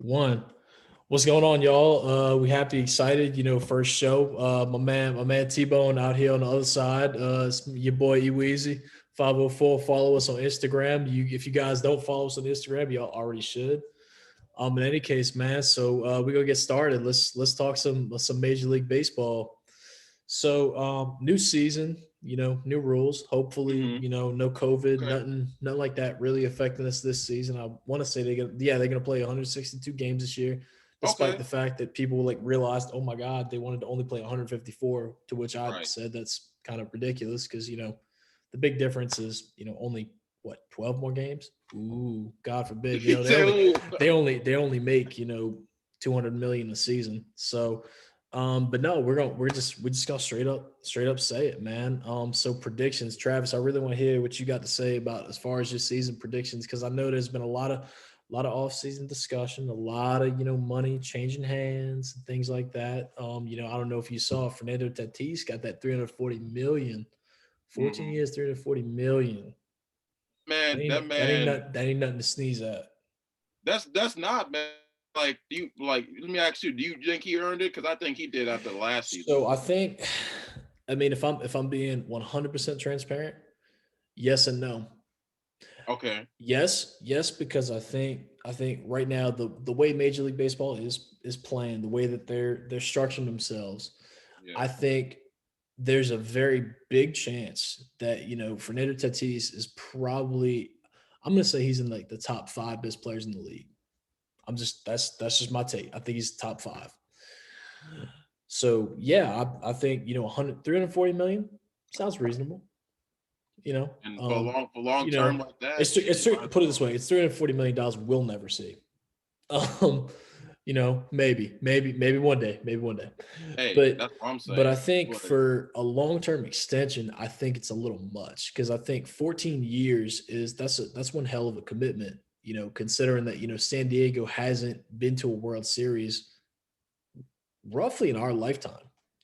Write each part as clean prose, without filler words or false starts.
One. What's going on, y'all? We happy, excited. First show. My man T-Bone out here on the other side. It's your boy Eweezy 504. Follow us on Instagram. If you guys don't follow us on Instagram, y'all already should. In any case, man. So we're gonna get started. Let's talk some Major League Baseball. So new season, new rules. Hopefully, Hmm. no COVID, Okay. nothing like that really affecting us this season. I want to say they're gonna play 162 games this year, despite Okay. the fact that people like realized, oh my God, they wanted to only play 154. To which I Right. said that's kind of ridiculous because the big difference is only what 12 more games. Ooh, God forbid. He said, "Ooh." They only make 200 million a season. So but no, we're just gonna straight up say it, man. So predictions, Travis. I really want to hear what you got to say about as far as your season predictions, because I know there's been a lot of off-season discussion, a lot of money changing hands and things like that. I don't know if you saw Fernando Tatis got that 340 million, 14 Mhm. years, 340 million. That Man, that ain't that ain't man, not that ain't nothing to sneeze at. that's not man. Like, do you like? Let me ask you, do you think he earned it? Because I think he did after the last season. So I think, I mean, if I'm being 100% transparent, yes and no. Okay. Yes, because I think right now the way Major League Baseball is playing, the way that they're structuring themselves, Yeah. I think there's a very big chance that Fernando Tatis is probably, I'm gonna say he's in like the top five best players in the league. That's just my take. I think he's top five. So yeah, I think 100 340 million sounds reasonable. You know, And for um, long you term know, like that, it's shit, it's you might as put it this well. way, it's $340 million we'll never see. Um, maybe one day, Hey, but that's what I'm but I saying. think But for a long term extension, I think it's a little much because I think 14 years that's one hell of a commitment. Considering that San Diego hasn't been to a World Series roughly in our lifetime.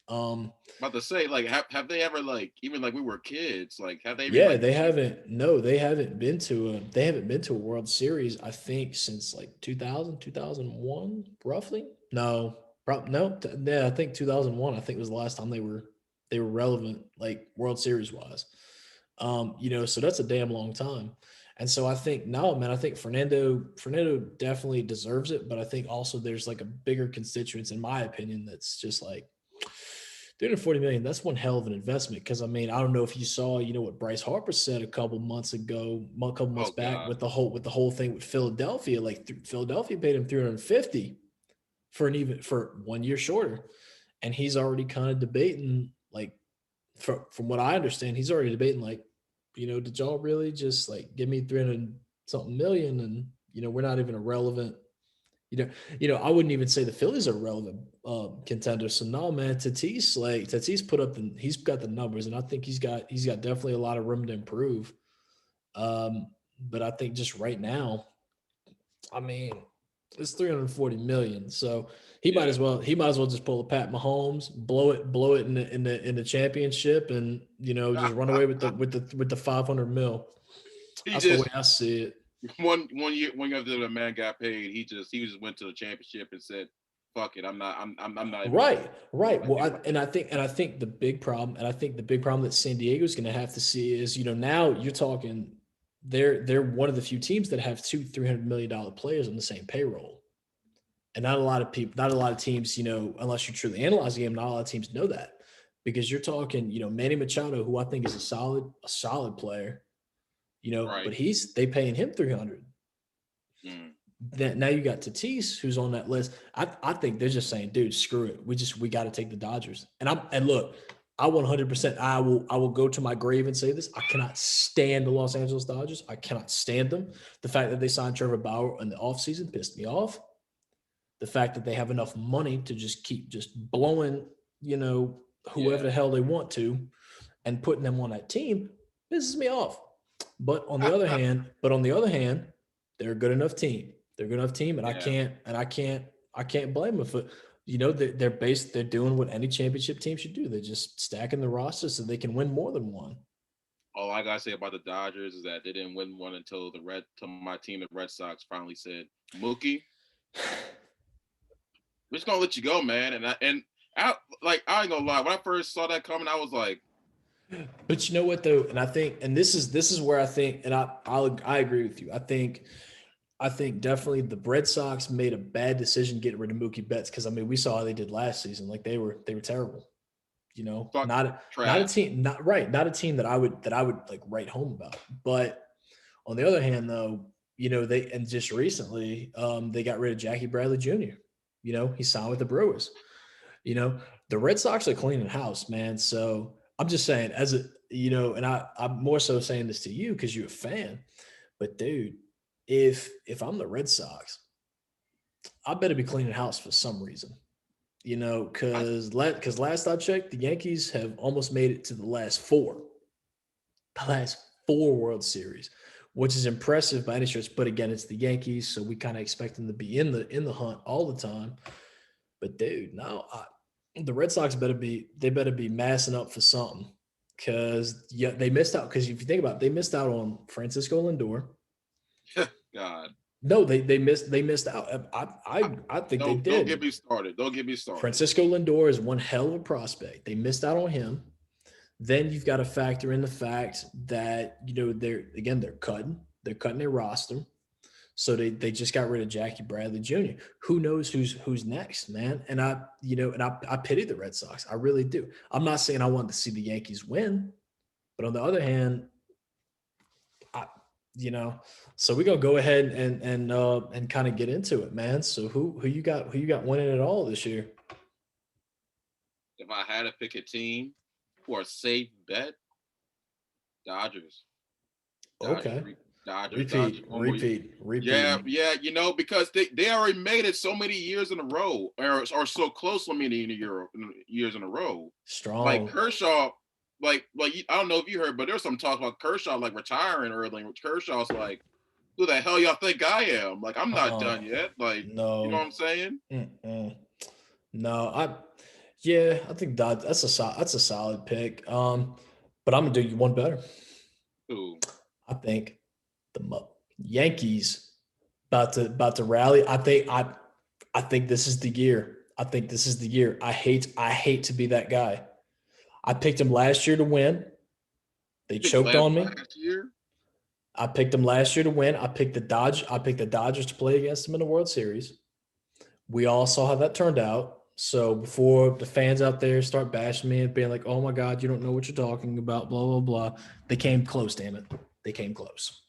Um, about to say, like, have they ever, like, even like we were kids, like, have they even Yeah, like they been? haven't. No, they haven't been to a World Series. I think since like 2000, 2001, roughly. No, no. Yeah, I think 2001. I think was the last time they were relevant, like World Series wise. So that's a damn long time. And so I think no, man. I think Fernando definitely deserves it, but I think also there's like a bigger constituents, in my opinion, that's just like 340 million. That's one hell of an investment. Because I mean, I don't know if you saw, what Bryce Harper said a couple months ago, a couple months Oh back God. with the whole thing with Philadelphia. Like Philadelphia paid him 350 for 1 year shorter, and he's already kind of debating like, from what I understand, he's already debating like, did y'all really just like give me 300 something million, and we're not even a relevant I wouldn't even say the Phillies are relevant contenders. So no, man, Tatis he's got the numbers, and I think he's got definitely a lot of room to improve. But I think just right now, I mean, it's 340 million, so he might Yeah. as well he might as well just pull a Pat Mahomes, blow it in the championship, and just run away with the 500 mil. He That's the way just I see it. one year after the man got paid, he just went to the championship and said, "Fuck it, I'm not even Right, right. like Well, it right." and I think the big problem that San Diego's going to have to see is, now you're talking they're one of the few teams that have two $300 million players on the same payroll, and not a lot of teams, unless you truly analyze the game, not a lot of teams know that, because you're talking, Manny Machado, who I think is a solid player, but Right. they paying him 300. Mm. That now you got Tatis who's on that list. I think they're just saying, dude, screw it. We got to take the Dodgers. And look, I 100%. I will go to my grave and say this. I cannot stand the Los Angeles Dodgers. I cannot stand them. The fact that they signed Trevor Bauer in the offseason pissed me off. The fact that they have enough money to just keep just blowing, you know, whoever Yeah. the hell they want to, and putting them on that team pisses me off. But on the other hand, they're a good enough team. They're a good enough team, and I Yeah. can't and I can't I can't blame them for, they're doing what any championship team should do. They're just stacking the roster so they can win more than one. All I gotta say about the Dodgers is that they didn't win one until my team, the Red Sox, finally said, "Mookie." we're just gonna let you go, man. And I like I ain't gonna lie. When I first saw that coming, I was like, But you know what though, and I think, and this is where I think, and I agree with you. I think definitely the Red Sox made a bad decision getting rid of Mookie Betts because I mean we saw how they did last season. Like they were terrible. You know, fuck not a trash. team, not a team that I would like write home about. But on the other hand, though, they and just recently they got rid of Jackie Bradley Jr. He signed with the Brewers. You know, the Red Sox are cleaning house, man. So I'm just saying, and I'm more so saying this to you because you're a fan. But dude, if I'm the Red Sox, I better be cleaning house for some reason. I Because last I checked, the Yankees have almost made it to the last four World Series, which is impressive by any stretch. But again, it's the Yankees, so we kind of expect them to be in the hunt all the time. But dude, no, the Red Sox better be massing up for something because yeah, they missed out. Because if you think about it, they missed out on Francisco Lindor. God, No, they missed out. I think they don't get did. me started. Don't get me started. Francisco Lindor is one hell of a prospect. They missed out on him. Then you've got to factor in the fact that they're cutting their roster. So they just got rid of Jackie Bradley Jr. Who knows who's next, man? And I pity the Red Sox. I really do. I'm not saying I want to see the Yankees win, but on the other hand, I you know, so we're gonna go ahead and kind of get into it, man. So who you got winning it all this year? If I had to pick a team for a safe bet, Dodgers, Dodgers, Okay. Dodgers, Repeat, one more year. repeat, Yeah, repeat. yeah, because they already made it so many years in a row, or so close, so many years in a row. Like Strong. Kershaw, I don't know if you heard, but there's some talk about Kershaw like retiring early. Kershaw's like, who the hell y'all think I am? Like, I'm not Uh-uh. done yet. Like, you know No. what I'm saying? Mm-mm. No, yeah, I think that's a solid pick. But I'm gonna do you one better. Who? I think Yankees about to rally. I think this is the year. I think this is the year. I hate to be that guy. I picked him last year to win. They You picked choked on me. last year? I picked them last year to win. I picked the Dodgers to play against them in the World Series. We all saw how that turned out. So before the fans out there start bashing me and being like, "Oh my God, you don't know what you're talking about," blah blah blah, they came close. Damn it, they came close.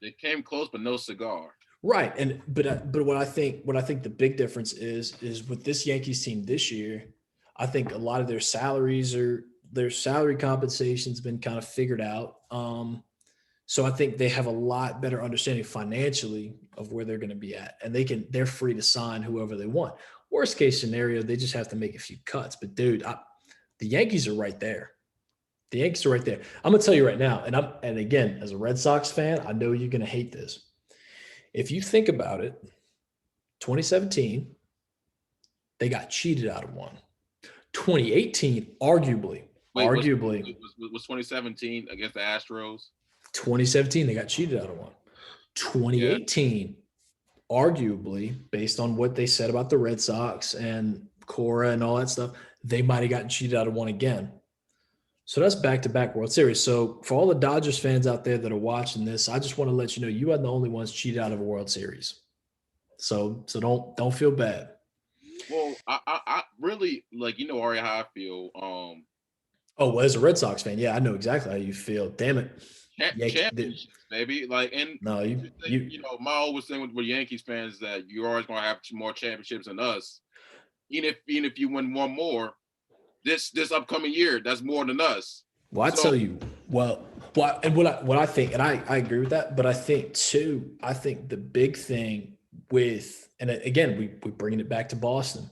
They came close, but no cigar. Right, and but what I think the big difference is with this Yankees team this year. I think a lot of their salary compensation's been kind of figured out. So I think they have a lot better understanding financially of where they're going to be at, and they're free to sign whoever they want. Worst case scenario, they just have to make a few cuts. But dude, the Yankees are right there. The Yankees are right there. I'm gonna tell you right now, and again, as a Red Sox fan, I know you're gonna hate this. If you think about it, 2017, they got cheated out of one. 2018, arguably, Wait, arguably, was 2017 against the Astros? 2017, they got cheated out of one. Yeah. 2018, arguably, based on what they said about the Red Sox and Cora and all that stuff, they might have gotten cheated out of one again. So that's back-to-back World Series. So for all the Dodgers fans out there that are watching this, I just want to let you know you are the only ones cheated out of a World Series. So don't feel bad. Well, I really like Ari, how I feel. Oh, well, as a Red Sox fan, yeah, I know exactly how you feel. Damn it, Championships, baby. Like, and no, you the thing, you my always thing with Yankees fans is that you're always gonna have more championships than us. Even if you win one more this upcoming year, that's more than us. Well, I So tell you, and what I think, and I agree with that, but I think too, I think the big thing with, and again, we bringing it back to Boston.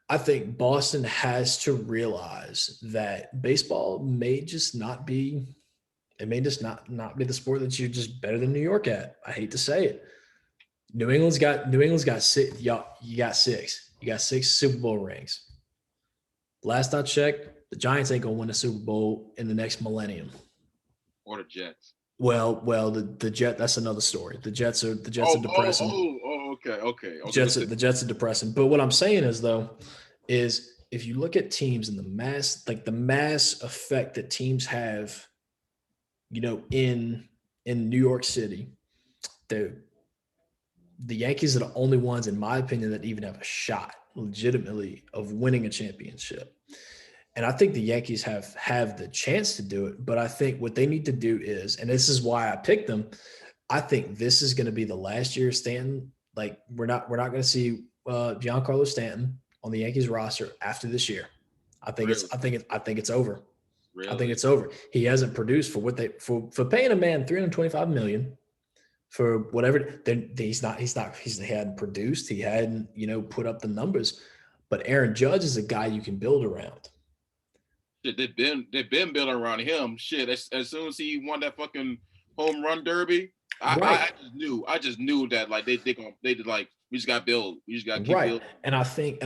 I think Boston has to realize that baseball may just not be, it may just not be the sport that you're just better than New York at. I hate to say it. New England's got six. Y'all, you got six Super Bowl rings. Last I checked, the Giants ain't gonna win a Super Bowl in the next millennium. or the Jets. Well, the Jet. That's another story. The Jets are Oh, oh, depressing. oh, oh, Okay. The Jets are depressing. But what I'm saying is though, is if you look at teams and the mass effect that teams have, in New York City, the Yankees are the only ones, in my opinion, that even have a shot legitimately of winning a championship. And I think the Yankees have the chance to do it, but I think what they need to do is, and this is why I picked them, I think this is going to be the last year of Stanton. Like we're not going to see Giancarlo Stanton on the Yankees roster after this year. I think Really? I think it's over. Really? I think it's over. He hasn't produced for for paying a man $325 million for whatever. Then he hadn't produced. He hadn't put up the numbers. But Aaron Judge is a guy you can build around. Shit, they've been building around him. Shit, as soon as he won that fucking home run derby, I just knew that like they did like we just got to build. We just got to keep building. And I think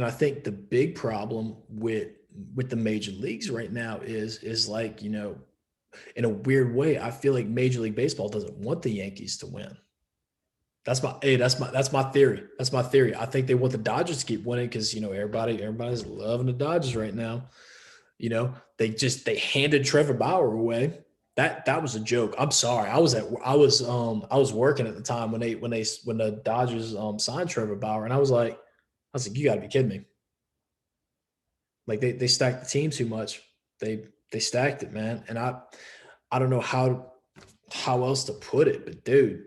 the big problem with the major leagues right now is like, in a weird way, I feel like Major League Baseball doesn't want the Yankees to win. That's my theory. That's my theory. I think they want the Dodgers to keep winning because everybody's loving the Dodgers right now. They handed Trevor Bauer away. That was a joke. I'm sorry. I was working at the time when the Dodgers signed Trevor Bauer, and I was like, you got to be kidding me. Like they stacked the team too much. They stacked it, man. And I don't know how else to put it, but dude,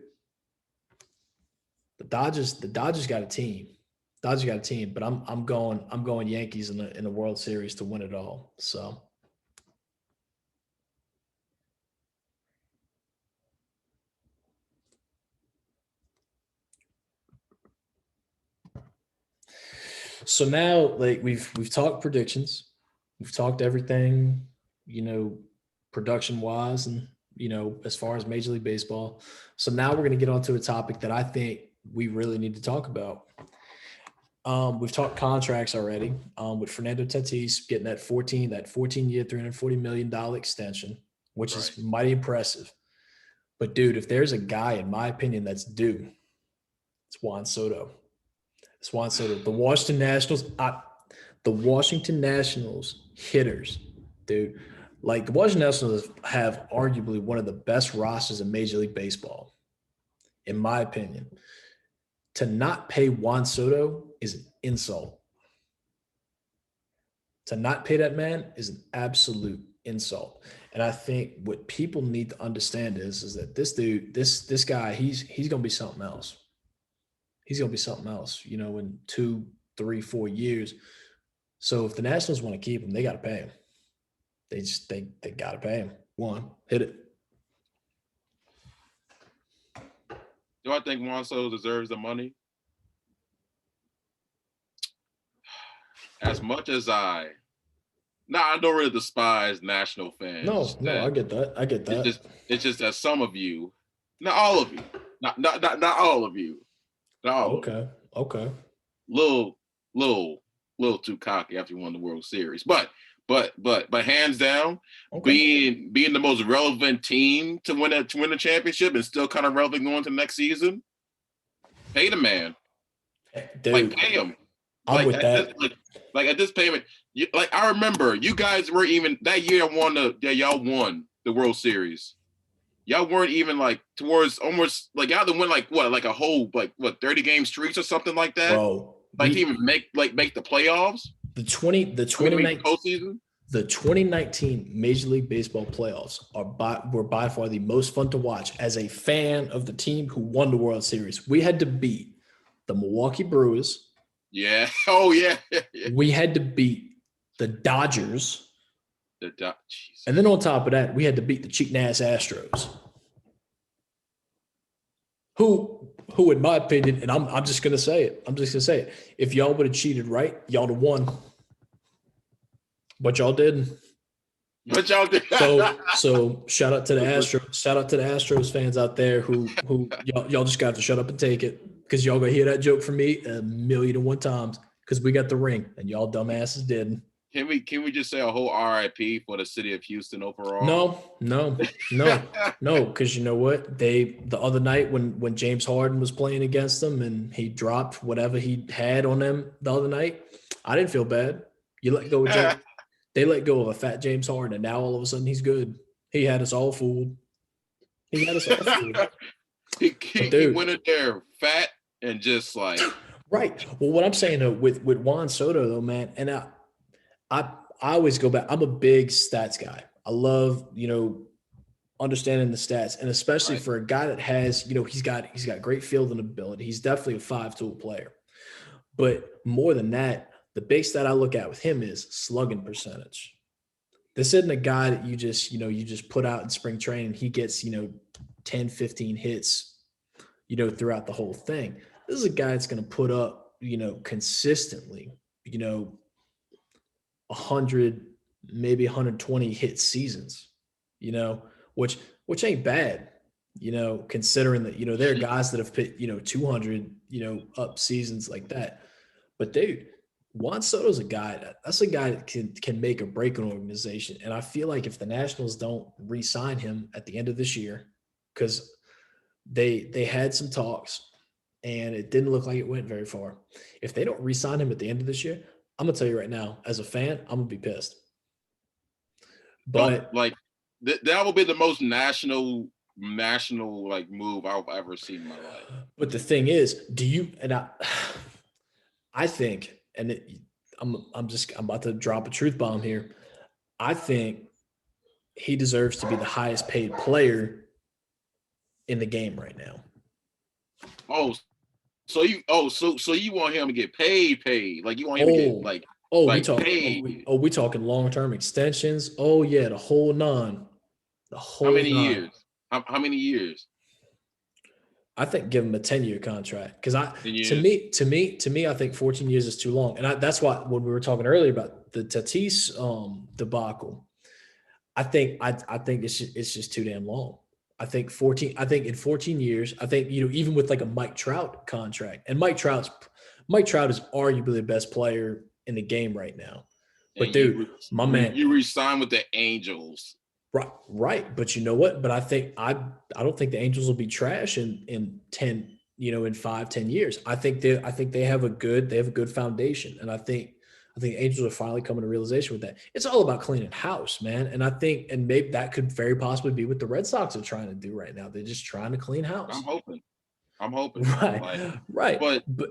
the Dodgers got a team. Dodgers got a team, but I'm going Yankees in the World Series to win it all. So now, like we've talked predictions, we've talked everything, production wise, and as far as Major League Baseball. So now we're going to get onto a topic that I think we really need to talk about. We've talked contracts already, with Fernando Tatis getting that 14-year, $340 million extension, which is mighty impressive. But dude, if there's a guy, in my opinion, that's due, it's Juan Soto. The Washington Nationals hitters, dude. Like the Washington Nationals have arguably one of the best rosters in Major League Baseball, in my opinion. To not pay Juan Soto is an insult. To not pay that man is an absolute insult. And I think what people need to understand is that this dude, this guy, he's going to be something else. He's going to be something else, in 2, 3, 4 years. So if the Nationals want to keep him, they got to pay him. They got to pay him. One, hit it. Do I think Juan Soto deserves the money? As much as I don't really despise National fans. No, I get that. It's just that some of you, not all of you, not all of you. Okay. Little too cocky after you won the World Series, but hands down, being the most relevant team to win a championship and still kind of relevant going to the next season, pay the man. Dude, like pay him. I'm with that. At this payment, I remember you guys were even that year y'all won the World Series. Y'all weren't even towards almost y'all to win a whole 30-game streaks or something like that. Bro, to even make the playoffs. The 2019 postseason. The 2019 Major League Baseball playoffs were by far the most fun to watch as a fan of the team who won the World Series. We had to beat the Milwaukee Brewers. Yeah. Oh yeah. We had to beat the Dodgers. Jesus. And then on top of that, we had to beat the cheating ass Astros. Who in my opinion, and I'm just gonna say it. If y'all would have cheated right, y'all would have won. But y'all didn't. So shout out to the Astros. Shout out to the Astros fans out there who y'all just got to shut up and take it, because y'all gonna hear that joke from me 1,000,001 times, because we got the ring and y'all dumbasses didn't. Can we just say a whole RIP for the city of Houston overall? No, because you know what? The other night when James Harden was playing against them and he dropped whatever he had on them the other night, I didn't feel bad. You let go of James. They let go of a fat James Harden, and now all of a sudden he's good. He had us all fooled. He had us all fooled. But he dude, went in there fat and just like right. Well, what I'm saying though, with Juan Soto though, man, and I I always go back. I'm a big stats guy. I love, understanding the stats, and especially right. for a guy that has, he's got great fielding ability. He's definitely a five-tool player. But more than that, the big stat I look at with him is slugging percentage. This isn't a guy that you just put out in spring training. He gets, 10, 15 hits, throughout the whole thing. This is a guy that's going to put up, consistently, 100, maybe 120 hit seasons, you know, which ain't bad, considering that, there are guys that have put, 200, up seasons like that. But dude, Juan Soto's that's a guy that can make or break an organization. And I feel like if the Nationals don't re-sign him at the end of this year, because they had some talks and it didn't look like it went very far. If they don't re-sign him at the end of this year, I'm gonna tell you right now, as a fan, I'm gonna be pissed. Don't But like that will be the most national like move I've ever seen in my life. But the thing is, I think, I'm about to drop a truth bomb here. I think he deserves to be the highest paid player in the game right now. Oh, so you want him to get paid. Like you want him to get Oh, oh, we talk. paid. We talking long term extensions. Oh yeah, the whole nine, the How whole many nine. years? How many years? I think give him a 10-year contract because 10 years? to me, I think 14 years is too long, and that's why when we were talking earlier about the Tatis debacle, I think it's just too damn long. I think 14. I think in 14 years, I think even with like a Mike Trout contract, and Mike Trout is arguably the best player in the game right now. And But dude, my man, you re-sign with the Angels. right. But you know what? But I don't think the Angels will be trash in 10, in 5-10 years. I think they have a good foundation, and I think the Angels are finally coming to realization with that. It's all about cleaning house, man. And I think, and maybe that could very possibly be what the Red Sox are trying to do right now. They're just trying to clean I'm house. hoping. I'm hoping, man. Right, Like, right. but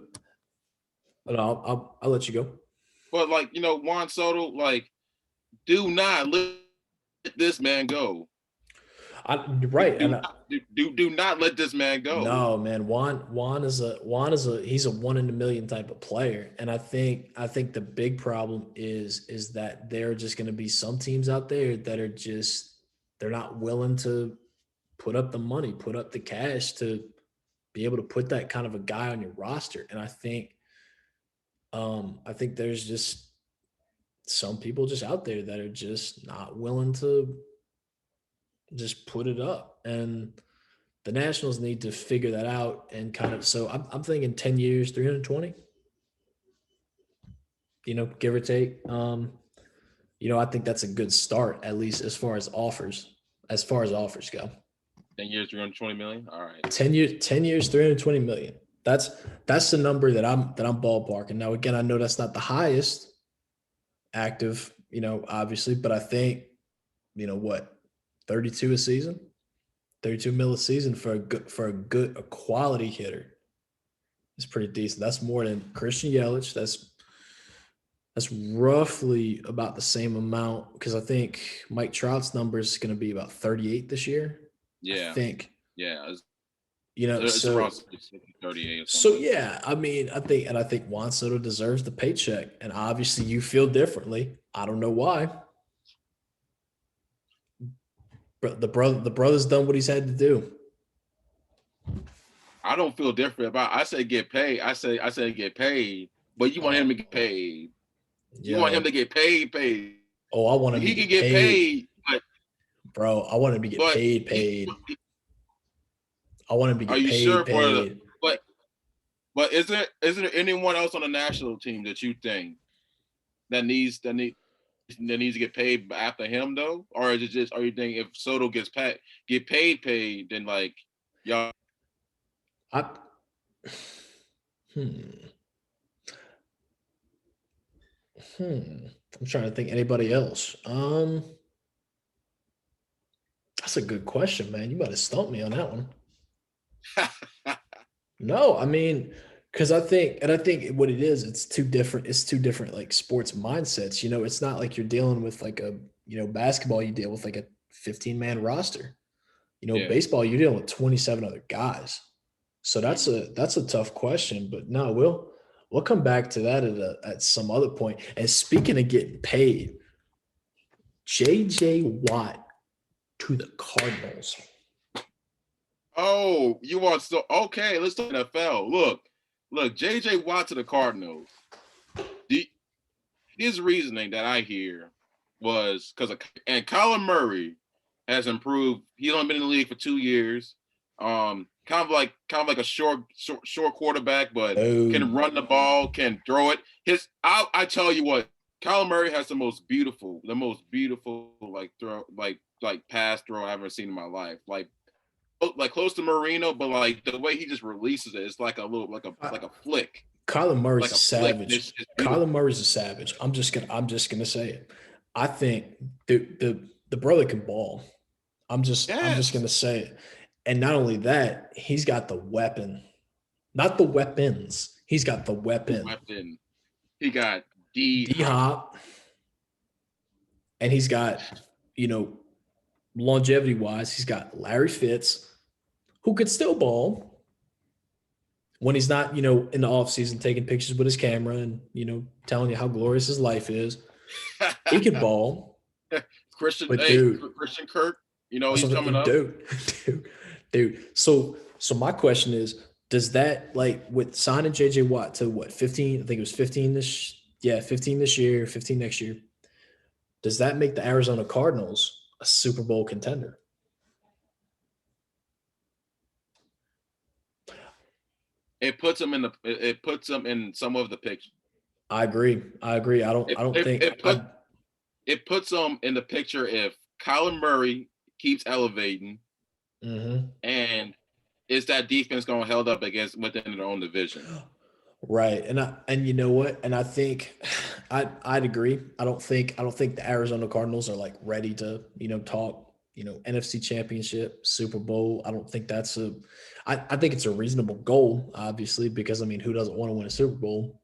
But I'll let you go. like Juan Soto, like, do not let this man go. Right, and Do not let this man go. no, man. Juan is a he's a one in a million type of player, and I think the big problem is that there are just going to be some teams out there that are just they're not willing to put up the money, put up the cash to be able to put that kind of a guy on your roster. And I think there's just some people just out there that are just not willing to just put it up. And the Nationals need to figure that out and kind of so I'm thinking 10 years, 320, give or take. I think that's a good start, at least as far as offers go. 10 years, 320 million. All right. 10 years, 320 million. That's the number that I'm ballparking. Now, again, I know that's not the highest active, obviously, but I think, what, 32 a season, 32 mil a season for a quality hitter is pretty decent. That's more than Christian Yelich. That's roughly about the same amount because I think Mike Trout's number is going to be about 38 this year. I Yeah. think. Yeah. It's So around 38 or something. So yeah, I mean, I think Juan Soto deserves the paycheck, and obviously you feel differently. I don't know why, but the brother's done what he's had to do. I don't feel different about. I said get paid. I said get paid, but you want him to get paid. You want him to get paid. Oh, I want him He to can get paid, bro. I want him to get paid. I want him to get Are you paid. sure for but is there anyone else on the national team that you think that needs that needs to get paid after him though, or is it just? Are you thinking if Soto get paid, then like y'all? I hmm. I'm trying to think anybody else. That's a good question, man. You might have stumped me on that one. No, I mean, because I think what it is, it's two different. It's two different like sports mindsets. It's not like you're dealing with like basketball. You deal with like a 15-man roster. Yeah. Baseball, you're dealing with 27 other guys. So that's Mhm. a tough question. But no, we'll come back to that at some other point. And speaking of getting paid, JJ Watt to the Cardinals. Oh, you want so okay? Let's talk NFL. Look, J.J. Watt to the Cardinals. His reasoning that I hear was because and Kyler Murray has improved. He's only been in the league for 2 years. Kind of like a short quarterback, but can Oh, run the ball, can throw it. I tell you what, Kyler Murray has the most beautiful like throw like pass throw I've ever seen in my life. Like close to Marino, but like the way he just releases it, it's like a little like a flick, Kyler Murray's like a a flick. savage. It's Kyler beautiful. Murray's a savage. I'm just gonna say it. I think the brother can ball. I'm just Yes. gonna say it. And not only that, he's got the weapon, not the weapons. He's got the The weapon. weapon. He got D D Hop. Hop, and he's got, you know, longevity wise, he's got Larry Fitz, who could still ball when he's not, in the offseason taking pictures with his camera and, telling you how glorious his life is. He could ball, Christian, but hey, dude, Christian Kirk, that's he's what coming I'm, up. dude. So my question is, does that like with signing JJ Watt to what 15? I think it was 15 15 this year, 15 next year. Does that make the Arizona Cardinals a Super Bowl contender? It puts him in some of the picture. I agree. I agree. It I don't it, think it put it puts him in the picture if Kyler Murray keeps elevating Mhm. and is that defense going to held up against within their own division? Right. And you know what? And I think I'd agree. I don't think the Arizona Cardinals are like ready to, talk, NFC championship, Super Bowl. I don't think that's I think it's a reasonable goal, obviously, because I mean, who doesn't want to win a Super Bowl?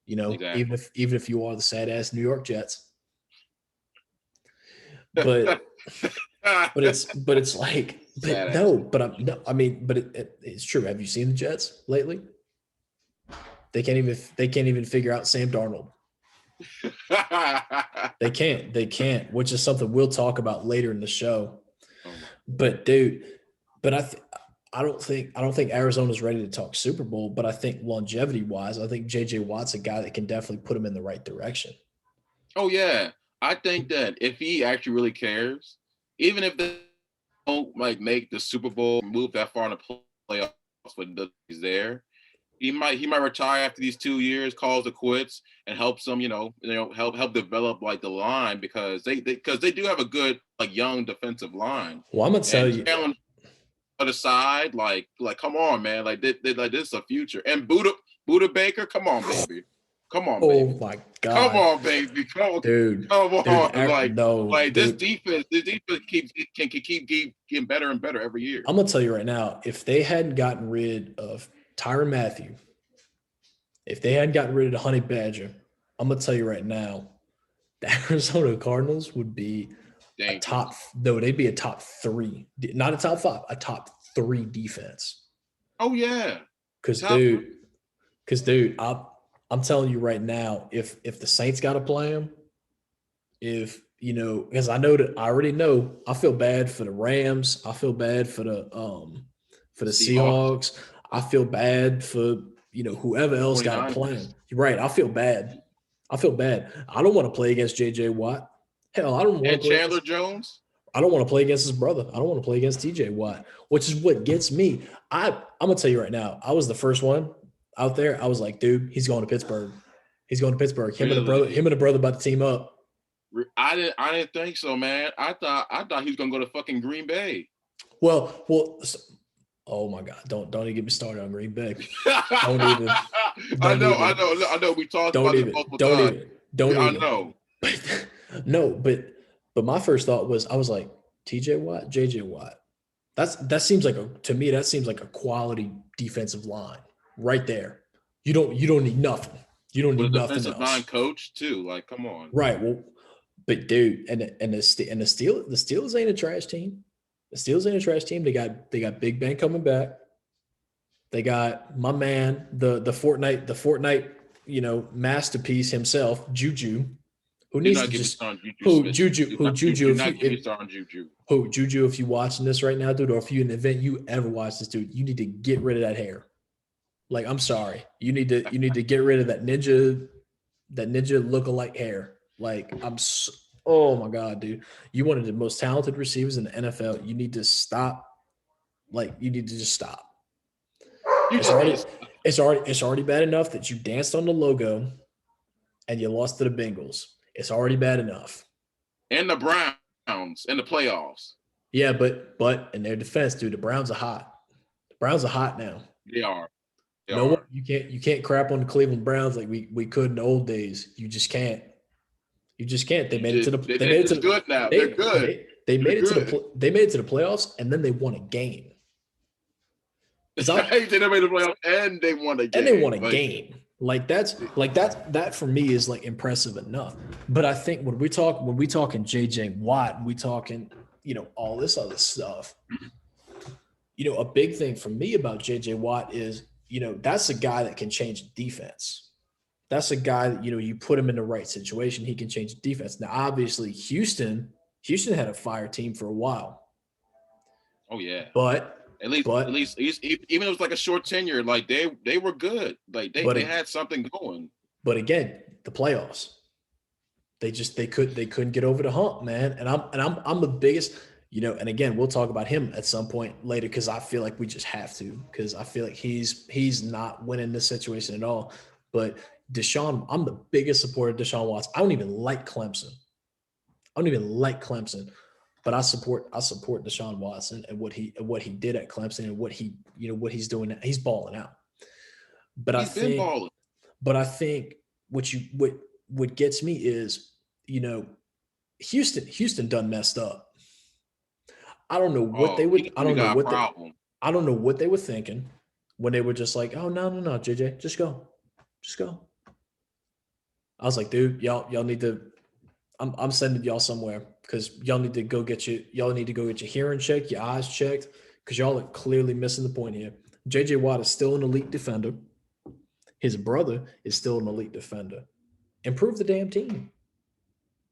Even Exactly. if you are the sad ass New York Jets. But but it's like, but Sad no, ass. but I'm no, I mean, but it's true. Have you seen the Jets lately? They can't even figure out Sam Darnold. They can't, which is something we'll talk about later in the show. Oh my. But dude, but I don't think Arizona's ready to talk Super Bowl, but I think longevity wise, I think JJ Watt's a guy that can definitely put him in the right direction. Oh yeah. I think that if he actually really cares, even if they don't like make the Super Bowl move that far in the playoffs, but he's there, he might retire after these 2 years, calls it quits, and helps them, help develop like the line because they do have a good like young defensive line. Well, I'm gonna tell And you, Jalen other side, like come on, man, like this is a future. And Buda Baker, come on, baby, come on, oh baby, my come god, on, baby, dude, come on, no, like dude. this defense keep getting better and better every year. I'm gonna tell you right now, if they hadn't gotten rid of Tyron Matthew, if they hadn't gotten rid of Honey Badger, I'm gonna tell you right now, the Arizona Cardinals would be a top. Dangerous. No, they'd be a top three, not a top five, a top three defense. Oh yeah, Because top three. dude, I'm telling you right now, if the Saints got to play them, if because I already know, I feel bad for the Rams. I feel bad for the Seahawks, Seahawks. I feel bad for whoever else got to play 49ers. them. You're right. I feel bad. I feel bad. I don't want to play against JJ Watt. Hell, I don't want And to play Chandler against. Jones. I don't want to play against his brother. I don't want to play against TJ Watt, which is what gets me. I'm gonna tell you right now. I was the first one out there. I was like, dude, he's going to Pittsburgh. He's going to Pittsburgh. Him and the brother. Really? Him and the brother about to team up. I didn't think so, man. I thought he was gonna go to fucking Green Bay. Well, oh my God, don't even get me started on Green Bay. Don't even, I don't know, even, We talked don't about this even, multiple don't times. even, don't I even. know. No, but my first thought was I was like TJ Watt, JJ Watt. That seems like to me that seems like a quality defensive line right there. You don't need nothing. You don't With need a nothing defensive line else. coach too. Like, come on. Right. Well, but dude, the Steelers ain't a trash team. The Steelers ain't a trash team. They got Big Ben coming back. They got my man, the Fortnite, masterpiece himself, Juju, who Do needs not to get me just started on Juju Smith. who Juju Do if not you get me started on Juju. who Juju if you watching this right now, dude, or if you in an event you ever watch this, dude, you need to get rid of that hair. Like, I'm sorry, you need to get rid of that ninja lookalike hair. Like, oh my God, dude, you one of the most talented receivers in the NFL. You need to stop. Like, you need to just stop. You It's just already need to, it's already bad enough that you danced on the logo and you lost to the Bengals. It's already bad enough. and the Browns in the playoffs. Yeah, but in their defense, dude, the Browns are hot. The Browns are hot now. They are. They No one, are. you can't crap on the Cleveland Browns like we could in the old days. You just can't. You just can't. They made it to the. They made it to They're the. good now. They're good. They They're made it to good. the. They made it to the playoffs, and then they won a game. Because I'm They made the playoffs and they won a game. and they won a game. That for me is like impressive enough. But I think when we talking JJ Watt, we talking, all this other stuff. A big thing for me about JJ Watt is, that's a guy that can change defense. That's a guy that, you put him in the right situation, he can change defense. Now, obviously, Houston had a fire team for a while. Oh yeah. But at least even if it was like a short tenure, like they were good. Like they had something going. But again, the playoffs. They couldn't get over the hump, man. And I'm the biggest, and again, we'll talk about him at some point later because I feel like we just have to, because I feel like he's not winning this situation at all. But Deshaun, I'm the biggest supporter of Deshaun Watson. I don't even like Clemson. But I support Deshaun Watson and what he did at Clemson and what he's doing now. He's balling out. But He's been balling. But I think what gets me is, Houston done messed up. I don't know what they would. I don't know what they were thinking when they were just like, oh no, JJ, just go. I was like, dude, y'all need to. I'm sending y'all somewhere because y'all need to go get your hearing checked, your eyes checked, because y'all are clearly missing the point here. JJ Watt is still an elite defender. His brother is still an elite defender. Improve the damn team.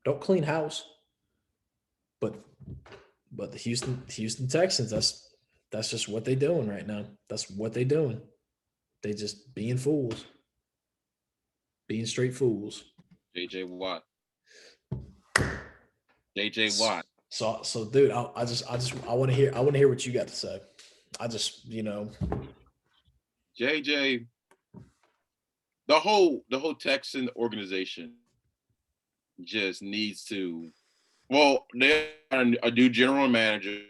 Don't clean house. But the Houston Texans, that's just what they're doing right now. That's what they're doing. They just being fools. Being straight fools. JJ Watt. So dude, I want to hear what you got to say. JJ, the whole Texan organization just needs to. Well, they are a new general manager,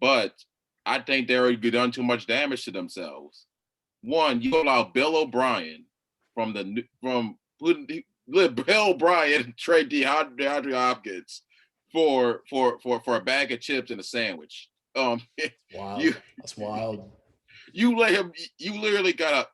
but I think they already done too much damage to themselves. One, you allow Bill O'Brien Bill O'Brien trade DeAndre Hopkins for a bag of chips and a sandwich. Wow, that's wild. You let him. You literally got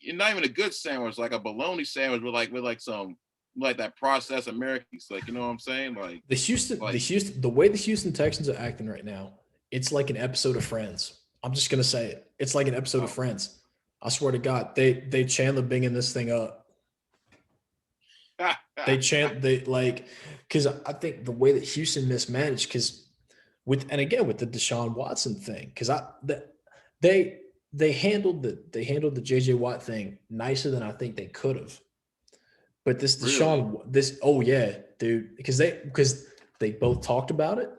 not even a good sandwich, like a bologna sandwich with some that processed Americans. Like, you know what I'm saying? Like the way the Houston Texans are acting right now, it's like an episode of Friends. I'm just gonna say it. It's like an episode of Friends. I swear to God, they Chandler Binging this thing up. Because I think the way that Houston mismanaged, because with the Deshaun Watson thing, because they handled the JJ Watt thing nicer than I think they could have. But this Deshaun, oh yeah, dude, because they both talked about it.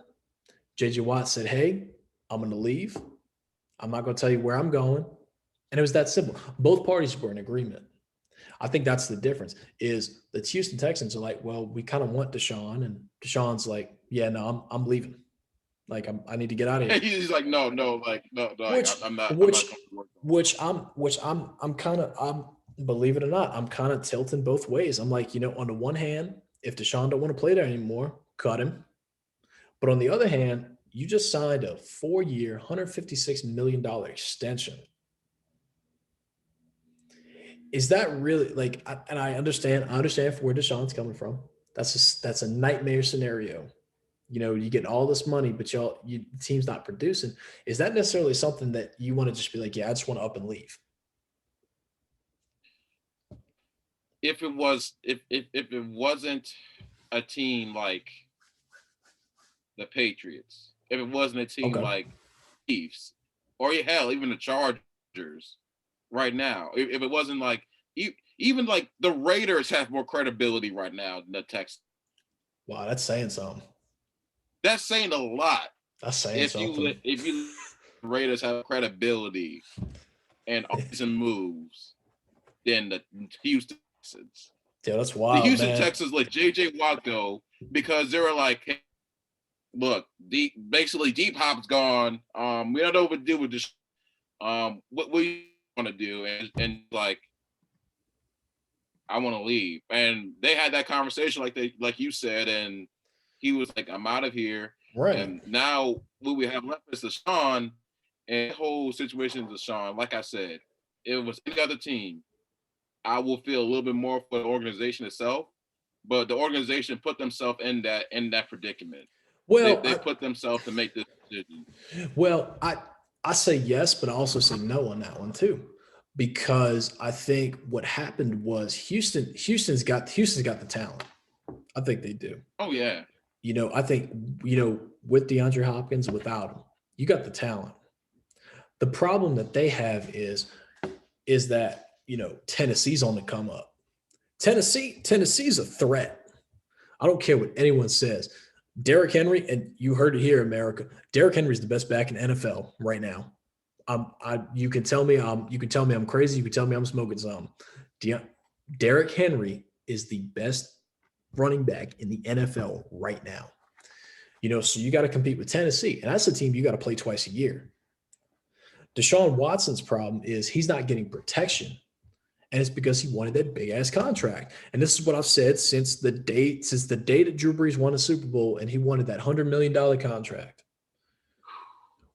JJ Watt said, "Hey, I'm going to leave. I'm not going to tell you where I'm going," and it was that simple. Both parties were in agreement. I think that's the difference. Is the Houston Texans are like, well, we kind of want Deshaun, and Deshaun's like, yeah, no, I'm leaving. Like I need to get out of here. He's like, no, like, no, like, Which I'm not which comfortable. which I'm kind of believe it or not, I'm kind of tilting both ways. I'm like, on the one hand, if Deshaun don't want to play there anymore, cut him. But on the other hand, you just signed a 4-year, $156 million extension. Is that really like? And I understand. Where Deshaun's coming from. That's a nightmare scenario. You get all this money, but the team's not producing. Is that necessarily something that you want to just be like, yeah, I just want to up and leave? If it wasn't a team like the Patriots, if it wasn't a team Okay. like Chiefs, or hell, even the Chargers, right now, if it wasn't like even like the Raiders have more credibility right now than the Texans. Wow, that's saying something. That's saying a lot. That's saying something. If you Raiders have credibility and awesome moves than the Houston Texans. Yeah, that's The wild, Houston man. Texans let JJ Watt go because they were like, hey, look, basically Deep Hop's gone. We don't know what to do with this. What we want to do, and like, I want to leave. And they had that conversation like you said, and he was like, I'm out of here. Right. And now what we have left is Deshaun, and the whole situation is Deshaun. Like I said, if it was any other team, I will feel a little bit more for the organization itself. But the organization put themselves in that predicament. Well, They put themselves to make this decision. well, I say yes, but I also say no on that one too, because I think what happened was Houston's got the talent. I think they do. Oh yeah. I think with DeAndre Hopkins, without him, you got the talent. The problem that they have is that Tennessee's on the come up. Tennessee's a threat. I don't care what anyone says. Derrick Henry, and you heard it here, America. Derrick Henry's the best back in the NFL right now. You can tell me I'm crazy. You can tell me I'm smoking some. Derrick Henry is the best running back in the NFL right now. So you got to compete with Tennessee, and that's a team you got to play twice a year. Deshaun Watson's problem is he's not getting protection. And it's because he wanted that big ass contract. And this is what I've said since the day that Drew Brees won a Super Bowl and he wanted that $100 million contract.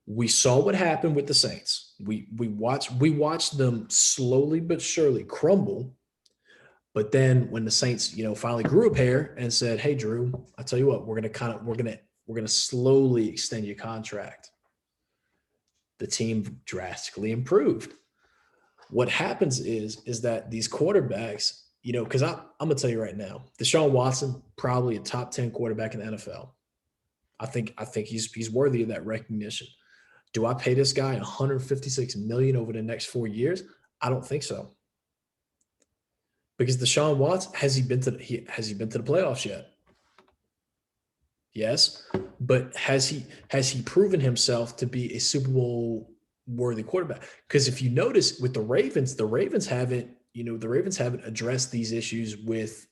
We saw what happened with the Saints. We watched them slowly but surely crumble. But then when the Saints, finally grew a pair and said, "Hey, Drew, I tell you what, we're gonna slowly extend your contract," the team drastically improved. What happens is that these quarterbacks, because I'm gonna tell you right now, Deshaun Watson, probably a top 10 quarterback in the NFL. I think he's worthy of that recognition. Do I pay this guy $156 million over the next 4 years? I don't think so. Because Deshaun Watson, has he been to the playoffs yet? Yes, but has he proven himself to be a Super Bowl worthy quarterback? Because if you notice with the Ravens haven't addressed these issues with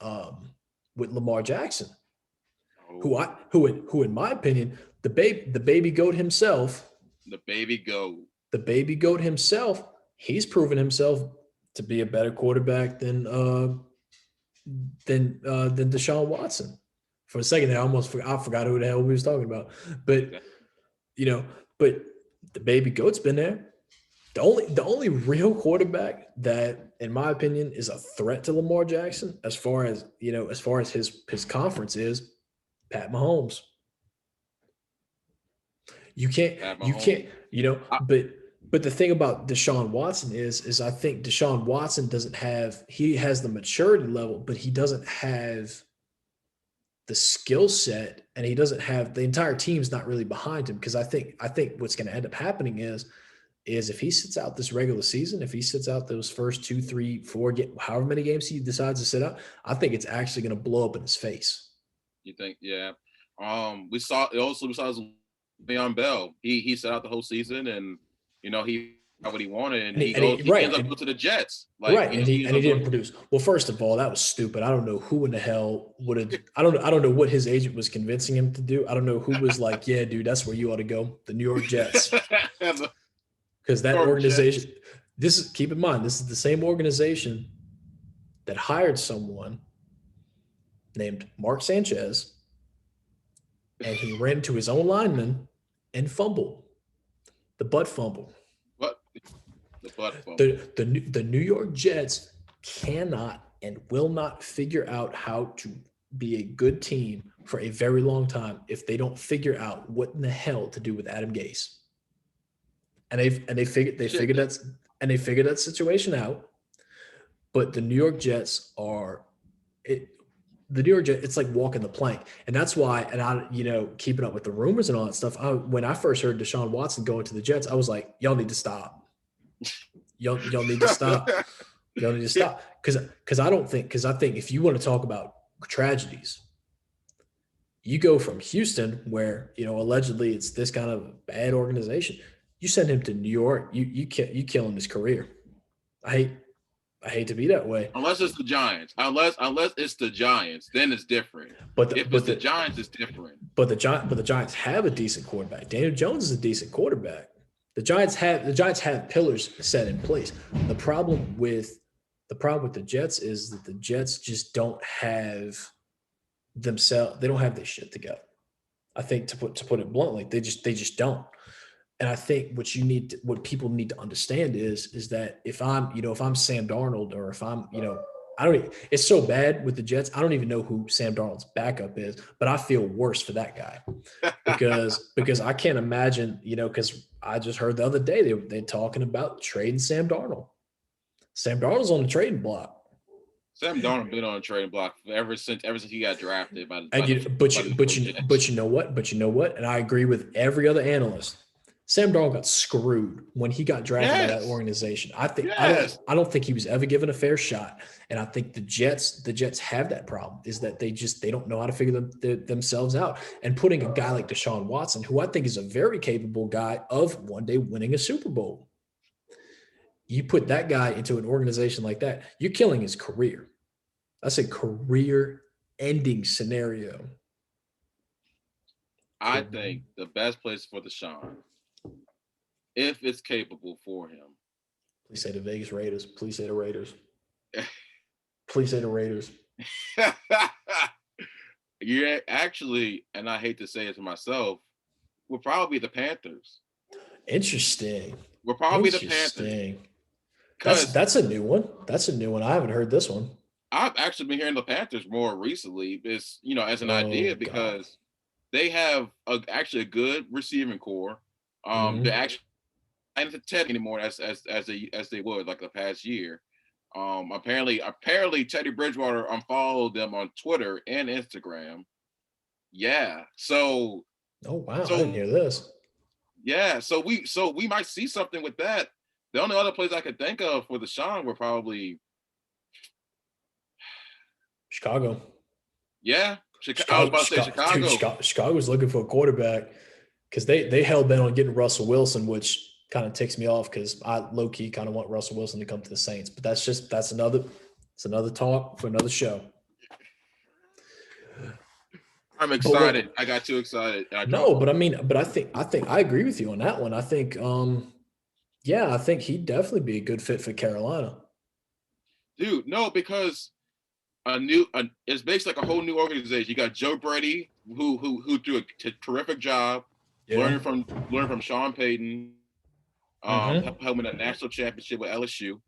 Lamar Jackson, who in my opinion, the baby goat himself, the baby goat himself, he's proven himself to be a better quarterback than Deshaun Watson. For a second there, I forgot who the hell we was talking about. But but the baby goat's been there. The only real quarterback that, in my opinion, is a threat to Lamar Jackson, as far as his conference, is Pat Mahomes. You can't, but the thing about Deshaun Watson is I think Deshaun Watson he has the maturity level, but he doesn't have the skill set, and he doesn't have, the entire team's not really behind him. Because I think what's going to end up happening is if he sits out this regular season, if he sits out those first 2, 3, 4, however many games he decides to sit out, I think it's actually going to blow up in his face. You think? Yeah. We saw Le'Veon Bell. He sat out the whole season, and he what he wanted, and And he right, ends up and, going to the Jets. right, and he didn't produce. Well, first of all, that was stupid. I don't know who in the hell would have. I don't know what his agent was convincing him to do. I don't know who was like, yeah, dude, that's where you ought to go, the New York Jets, The because New that York Jets. organization. This is keep in mind, this is the same organization that hired someone named Mark Sanchez, and he ran into his own lineman and fumbled the butt fumble. What? The butt fumble. The New York Jets cannot and will not figure out how to be a good team for a very long time if they don't figure out what in the hell to do with Adam Gase. And they figured that situation out. But the New York Jets are it. The New York Jets, it's like walking the plank, and that's why. And keeping up with the rumors and all that stuff. When I first heard Deshaun Watson going to the Jets, I was like, y'all need to stop. Y'all need to stop. Y'all need to stop because I think if you want to talk about tragedies, you go from Houston, where allegedly it's this kind of bad organization. You send him to New York, you kill him his career. I hate to be that way. Unless it's the Giants. Unless it's the Giants, then it's different. But if it's the Giants, it's different. But the Giants have a decent quarterback. Daniel Jones is a decent quarterback. The Giants have pillars set in place. The problem with the Jets is that the Jets just don't have themselves. They don't have their shit together. I think to put it bluntly, they just don't. And I think what people need to understand is that if I'm Sam Darnold, or if I'm, it's so bad with the Jets. I don't even know who Sam Darnold's backup is, but I feel worse for that guy because I can't imagine, because I just heard the other day they're talking about trading Sam Darnold. Sam Darnold's on the trading block. Sam Darnold been on a trading block ever since he got drafted by But you know what? And I agree with every other analyst. Sam Darnold got screwed when he got drafted by that organization. I don't think he was ever given a fair shot. And I think the Jets have that problem, is that they don't know how to figure themselves out. And putting a guy like Deshaun Watson, who I think is a very capable guy, of one day winning a Super Bowl. You put that guy into an organization like that, you're killing his career. That's a career-ending scenario. I think the best place for Deshaun, if it's capable for him. Please say the Vegas Raiders. Please say the Raiders. Please say the Raiders. Yeah, actually, and I hate to say it to myself, we'll probably be the Panthers. Interesting. We're probably the Panthers. That's a new one. I haven't heard this one. I've actually been hearing the Panthers more recently. It's as an idea, because they have actually a good receiving core. They actually not to Teddy anymore as they would like the past year. Apparently Teddy Bridgewater unfollowed them on Twitter and Instagram. Yeah. So. Oh wow! I didn't hear this. Yeah. So we might see something with that. The only other place I could think of for Deshaun were probably Chicago. Yeah. I was about to say Chicago. Dude, Chicago's looking for a quarterback because they hell bent on getting Russell Wilson, which kind of ticks me off because I low key kind of want Russell Wilson to come to the Saints. But that's another talk for another show. I'm excited. I got too excited. But I think I agree with you on that one. I think I think he'd definitely be a good fit for Carolina. Dude, no, because it's basically like a whole new organization. You got Joe Brady, who do a terrific job learning from Sean Payton, helping a national championship with LSU,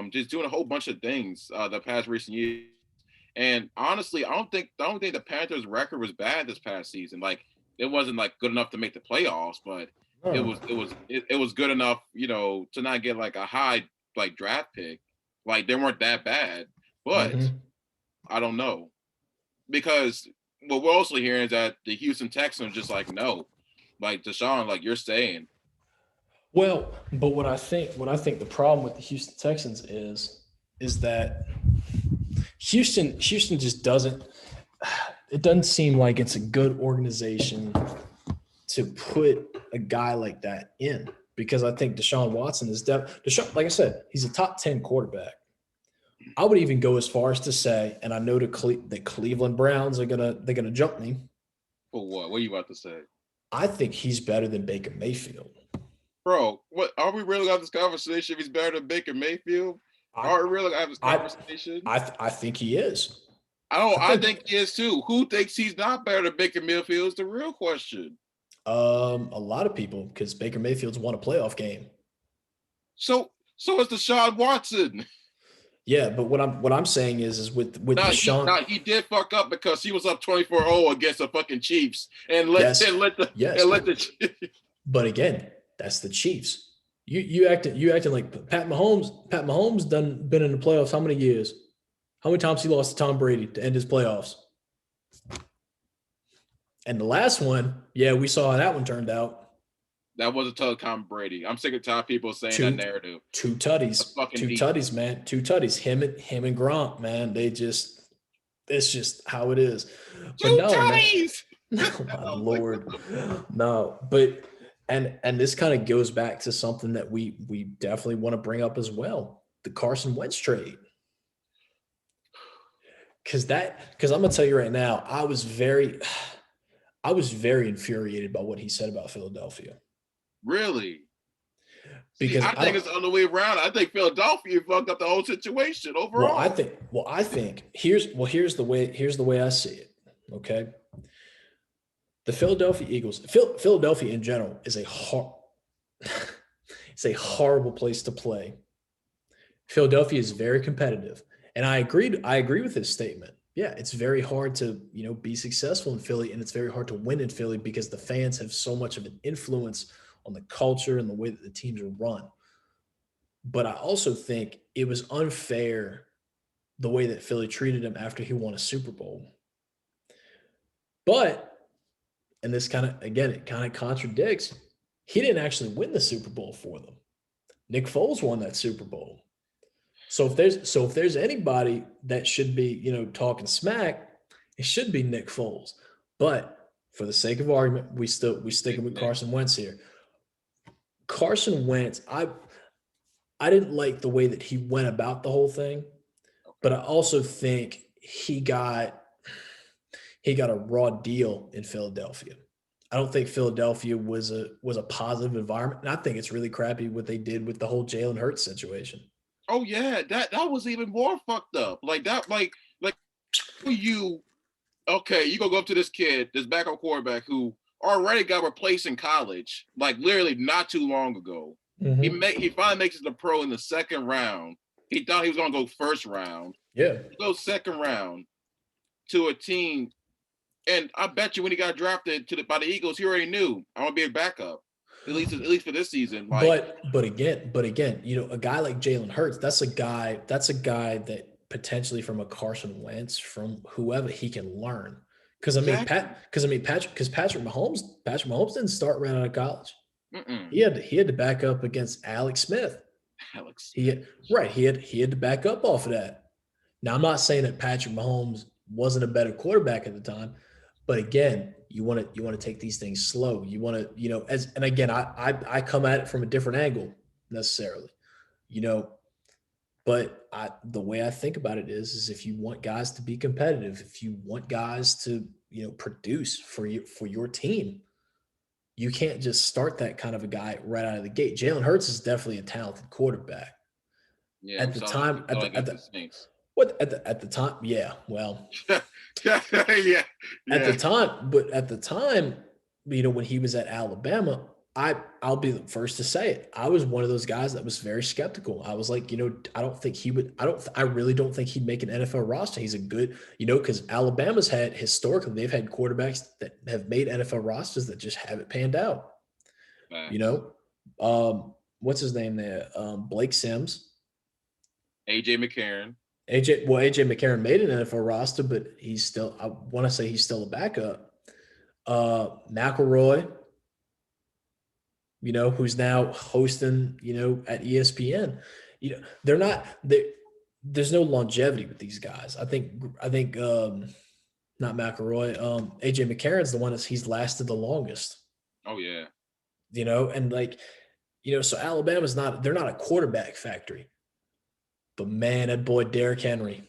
just doing a whole bunch of things the past recent years. And honestly, I don't think the Panthers' record was bad this past season. Like, it wasn't like good enough to make the playoffs, but it was good enough, to not get like a high like draft pick. Like, they weren't that bad, but I don't know, because what we're also hearing is that the Houston Texans are just like, no, like Deshaun, like, you're staying. Well, but what I think the problem with the Houston Texans is that Houston just doesn't seem like it's a good organization to put a guy like that in, because I think Deshaun Watson is like I said, he's a top 10 quarterback. I would even go as far as to say, and I know the Cleveland Browns they're gonna jump me. For what? What are you about to say? I think he's better than Baker Mayfield. Bro, what are we really having this conversation if he's better than Baker Mayfield? Are we really having this conversation? I think he is. I think he is too. Who thinks he's not better than Baker Mayfield is the real question. A lot of people, because Baker Mayfield's won a playoff game. So is Deshaun Watson. Yeah, but what I'm saying is with Deshaun, he did fuck up because he was up 24-0 against the fucking Chiefs and let the But again, that's the Chiefs. You acting like Pat Mahomes. Pat Mahomes been in the playoffs how many years? How many times he lost to Tom Brady to end his playoffs? And the last one, yeah, we saw how that one turned out. That wasn't Tom Brady. I'm sick of tired people saying that narrative. Two tutties, man. Two tutties. Him and Gronk, man. It's just how it is. Two tutties. Oh my Lord. No, but and this kind of goes back to something that we definitely want to bring up as well. The Carson Wentz trade. Because I'm gonna tell you right now, I was very infuriated by what he said about Philadelphia. Really? Because I think it's the other way around. I think Philadelphia fucked up the whole situation overall. I think here's the way I see it. Okay. The Philadelphia Eagles, Philadelphia in general is it's a horrible place to play. Philadelphia is very competitive. And I agree with his statement. Yeah, it's very hard to, be successful in Philly, and it's very hard to win in Philly because the fans have so much of an influence on the culture and the way that the teams are run. But I also think it was unfair the way that Philly treated him after he won a Super Bowl. But, and this it kind of contradicts, he didn't actually win the Super Bowl for them. Nick Foles won that Super Bowl. So if there's anybody that should be, talking smack, it should be Nick Foles. But for the sake of argument, we sticking with Carson Wentz here. Carson Wentz, I didn't like the way that he went about the whole thing, but I also think he got a raw deal in Philadelphia. I don't think Philadelphia was a positive environment, and I think it's really crappy what they did with the whole Jalen Hurts situation. Oh yeah, that was even more fucked up. Like that, like you gonna go up to this kid, this backup quarterback who already got replaced in college, like literally not too long ago. Mm-hmm. He finally makes it to pro in the second round. He thought he was gonna go first round. Yeah, he goes second round to a team, and I bet you when he got drafted by the Eagles, he already knew I want to be a backup. At least for this season. But again, a guy like Jalen Hurts, that's a guy that potentially from a Carson Wentz, from whoever, he can learn. Because Patrick Mahomes didn't start right out of college. Mm-mm. He had to back up against Alex Smith. He had to back up off of that. Now I'm not saying that Patrick Mahomes wasn't a better quarterback at the time, but again, you want to take these things slow. You want to, and again, I come at it from a different angle necessarily, but the way I think about it is if you want guys to be competitive, if you want guys to, produce for your team, you can't just start that kind of a guy right out of the gate. Jalen Hurts is definitely a talented quarterback. Yeah, at the time, yeah. Well, yeah. At the time, when he was at Alabama, I'll be the first to say it. I was one of those guys that was very skeptical. I was like, I really don't think he'd make an NFL roster. He's a good, because Alabama's historically, they've had quarterbacks that have made NFL rosters that just haven't panned out. Nice. What's his name there? Blake Sims. AJ McCarron. AJ McCarron made an NFL roster, but I want to say he's still a backup. McElroy, who's now hosting, at ESPN. There's no longevity with these guys. I think not McElroy. AJ McCarron's the one he's lasted the longest. Oh yeah. And like So Alabama's they're not a quarterback factory. But man, that boy Derrick Henry.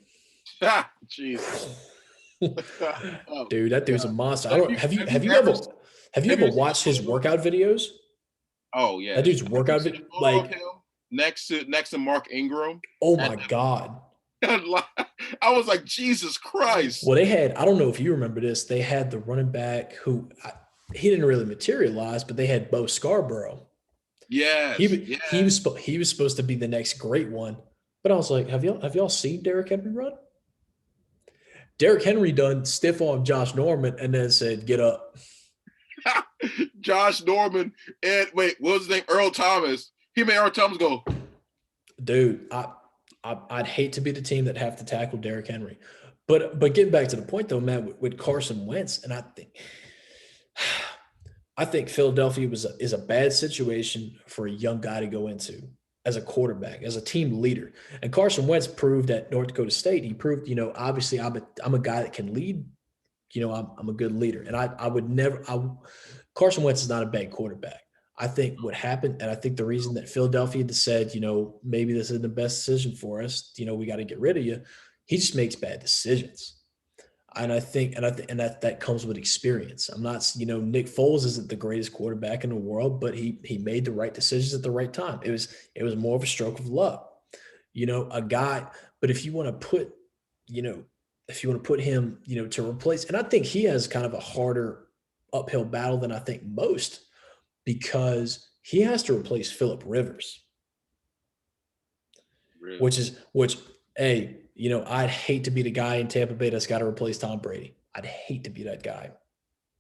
Jesus. Oh, Dude, that dude's a God. monster. Have you have ever you seen a watched his photo? workout videos? Oh That yes. dude's Have you workout seen a photo of like, him next to Mark Ingram? oh At my God. I was like, Jesus Christ. Well, I don't know if you remember this, they had the running back he didn't really materialize, but they had Bo Scarborough. Yes, yeah. He was supposed to be the next great one. But I was like, have y'all seen Derrick Henry run? Derrick Henry done stiff on Josh Norman and then said, "Get up." Josh Norman and wait, what was his name? Earl Thomas. He made Earl Thomas go. Dude, I'd hate to be the team that have to tackle Derrick Henry. But getting back to the point though, man, with Carson Wentz, and I think Philadelphia is a bad situation for a young guy to go into as a quarterback, as a team leader. And Carson Wentz proved at North Dakota State. He proved, obviously I'm a guy that can lead. I'm a good leader, and I would never. Carson Wentz is not a bad quarterback. I think what happened, and I think the reason that Philadelphia said, maybe this isn't the best decision for us. We got to get rid of you. He just makes bad decisions. And I think, and that comes with experience. I'm not, Nick Foles isn't the greatest quarterback in the world, but he made the right decisions at the right time. It was more of a stroke of luck, a guy. But if you want to put, him, to replace, and I think he has kind of a harder uphill battle than I think most, because he has to replace Phillip Rivers, Really? which, hey, I'd hate to be the guy in Tampa Bay that's got to replace Tom Brady. I'd hate to be that guy.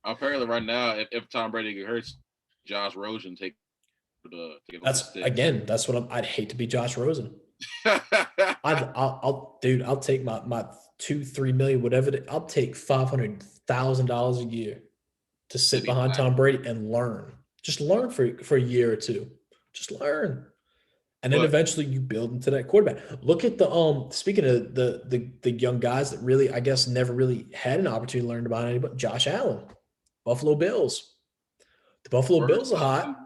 Apparently, right now, if Tom Brady get hurt, Josh Rosen take that's what I'd hate to be Josh Rosen. I'll take my 2-3 million, whatever. I'll take $500,000 a year to sit behind Tom Brady and learn. Just learn for a year or two. Just learn. And then eventually you build into that quarterback. Look at speaking of the young guys that really, I guess, never really had an opportunity to learn about anybody. Josh Allen, Buffalo Bills. The Buffalo Bills are hot.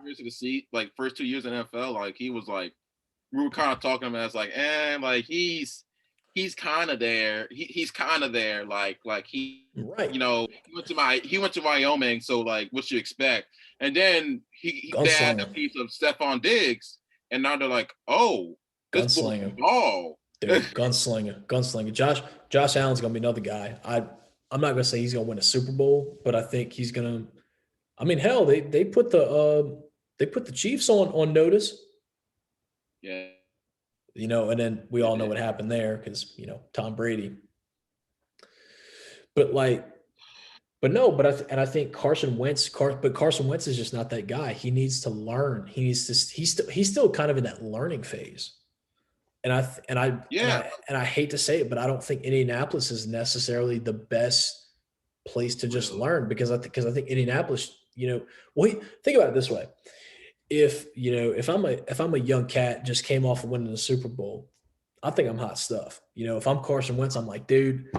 First 2 years in NFL, like he was like, we were kind of talking about as like, like he's kind of there. He's kind of there. Like he, right. He went to Wyoming. So like, what you expect? And then they had a piece of Stephon Diggs. And now they're like, oh, gunslinger. Dude, gunslinger. Josh Allen's gonna be another guy. I'm not gonna say he's gonna win a Super Bowl, but I think he's gonna. I mean, hell, they put the Chiefs on notice. Yeah. And then we all know what happened there because Tom Brady. But I think Carson Wentz is just not that guy. He needs to learn. He's still kind of in that learning phase. And I hate to say it, but I don't think Indianapolis is necessarily the best place to just learn because I think Indianapolis, think about it this way. If I'm a young cat just came off of winning the Super Bowl, I think I'm hot stuff. If I'm Carson Wentz, I'm like, dude,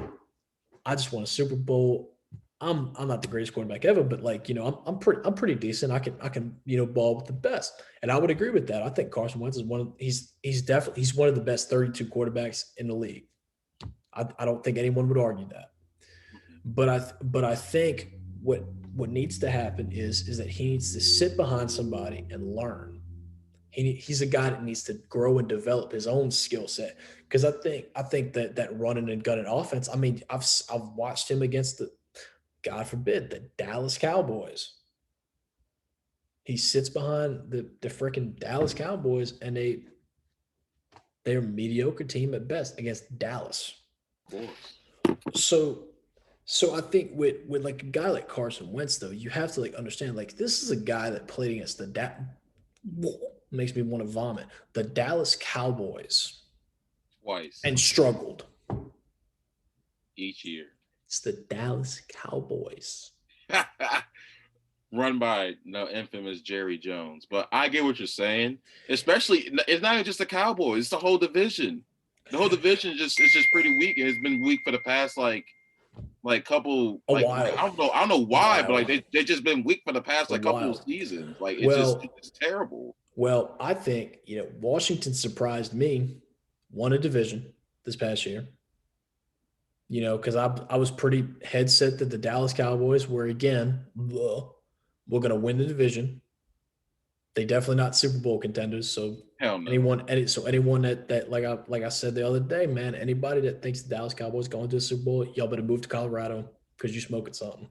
I just won a Super Bowl. I'm not the greatest quarterback ever, but I'm pretty decent. I can ball with the best, and I would agree with that. I think Carson Wentz is he's one of the best 32 quarterbacks in the league. I don't think anyone would argue that, but I think what needs to happen is that he needs to sit behind somebody and learn. He's a guy that needs to grow and develop his own skill set because I think that running and gunning offense. I mean, I've watched him against God forbid, the Dallas Cowboys. He sits behind the freaking Dallas Cowboys, and they're a mediocre team at best against Dallas. So I think with like a guy like Carson Wentz, though, you have to understand this is a guy that played against makes me want to vomit. The Dallas Cowboys twice and struggled each year. It's the Dallas Cowboys. Run by infamous Jerry Jones. But I get what you're saying. Especially, it's not even just the Cowboys. It's the whole division. The whole division is just pretty weak. And it's been weak for the past couple. A while. I don't know why, but they just been weak for the past couple of seasons. It's terrible. Well, I think, Washington surprised me, won a division this past year. Because I was pretty head set that the Dallas Cowboys were, again, we're going to win the division. They definitely not Super Bowl contenders. So Hell no. anyone that like I said the other day, man, anybody that thinks the Dallas Cowboys going to the Super Bowl, y'all better move to Colorado because you smoking something.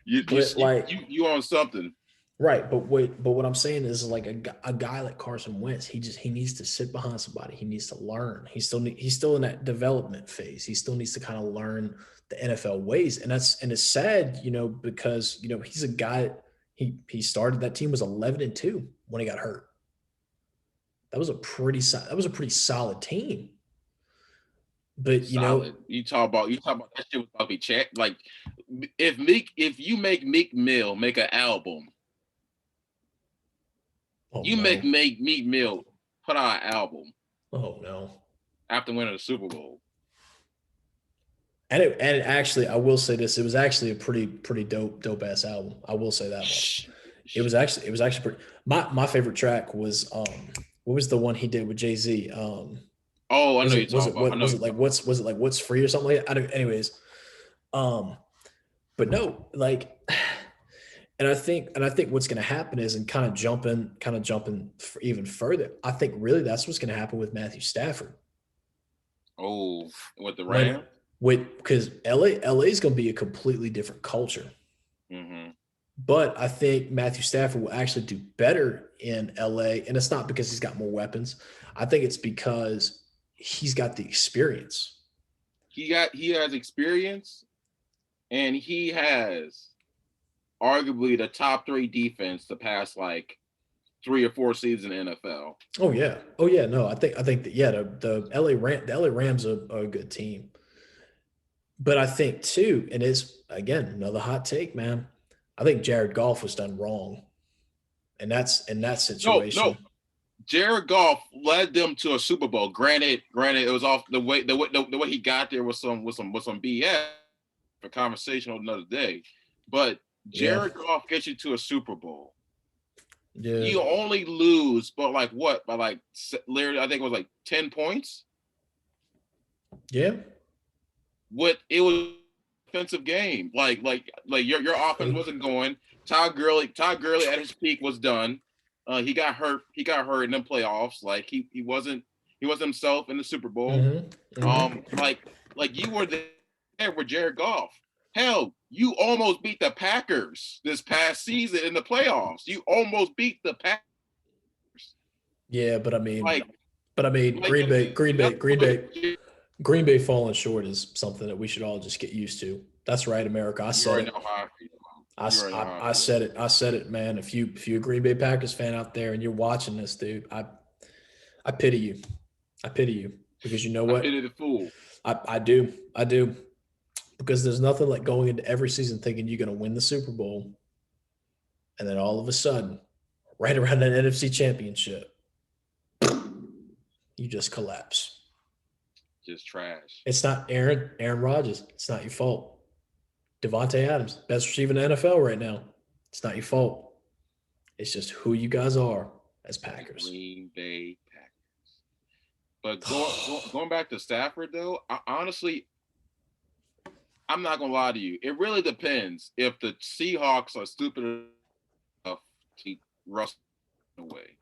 you on something. Right, but what I'm saying is like a guy like Carson Wentz, he needs to sit behind somebody. He needs to learn. He's still in that development phase. He still needs to kind of learn the NFL ways, and it's sad, because he's a guy. He started that team was 11-2 when he got hurt. That was a pretty solid team. But solid. You talk about that shit was about to be checked. Like if you make Meek Mill make an album. Make Meek Mill put out an album. Oh no! After winning the Super Bowl, and it actually, I will say this: it was actually a pretty dope ass album. I will say that much. It was actually pretty. My favorite track was what was the one he did with Jay-Z? I know you're talking about. Was it like what's free or something like that? Anyways, but no, like. And I think what's going to happen is, and kind of jumping even further, I think really that's what's going to happen with Matthew Stafford. Oh, with the Rams? Because LA is going to be a completely different culture. Mm-hmm. But I think Matthew Stafford will actually do better in LA, and it's not because he's got more weapons. I think it's because he's got the experience. He has experience, and he has arguably the top 3 defense the past like 3 or 4 seasons in the NFL. Oh yeah. No, I think that the LA Rams are a good team. But I think too, and it's again another hot take, man. I think Jared Goff was done wrong, and that's in that situation. No. Jared Goff led them to a Super Bowl. Granted, it was off the way he got there was some BS for conversation on another day, but. Jared Goff gets you to a Super Bowl. Yeah. You only lose, but like what? By like literally, I think it was like 10 points. Yeah. It was an offensive game. Like your offense wasn't going. Todd Gurley at his peak was done. He got hurt in the playoffs. Like he wasn't himself in the Super Bowl. Mm-hmm. Like you were there with Jared Goff. Hell, you almost beat the Packers this past season in the playoffs. You almost beat the Packers. Yeah, but I mean, Green Bay falling short is something that we should all just get used to. That's right, America. I said it. I said it. I said it, man. If you're a Green Bay Packers fan out there and you're watching this, dude, I pity you. I pity you because you know what? I pity the fool. I do. Because there's nothing like going into every season thinking you're going to win the Super Bowl, and then all of a sudden, right around that NFC Championship, you just collapse. Just trash. It's not Aaron Rodgers. It's not your fault. Devontae Adams, best receiver in the NFL right now. It's not your fault. It's just who you guys are as Packers. Green Bay Packers. But going back to Stafford, though, honestly, I'm not gonna lie to you. It really depends if the Seahawks are stupid enough to keep Russell away.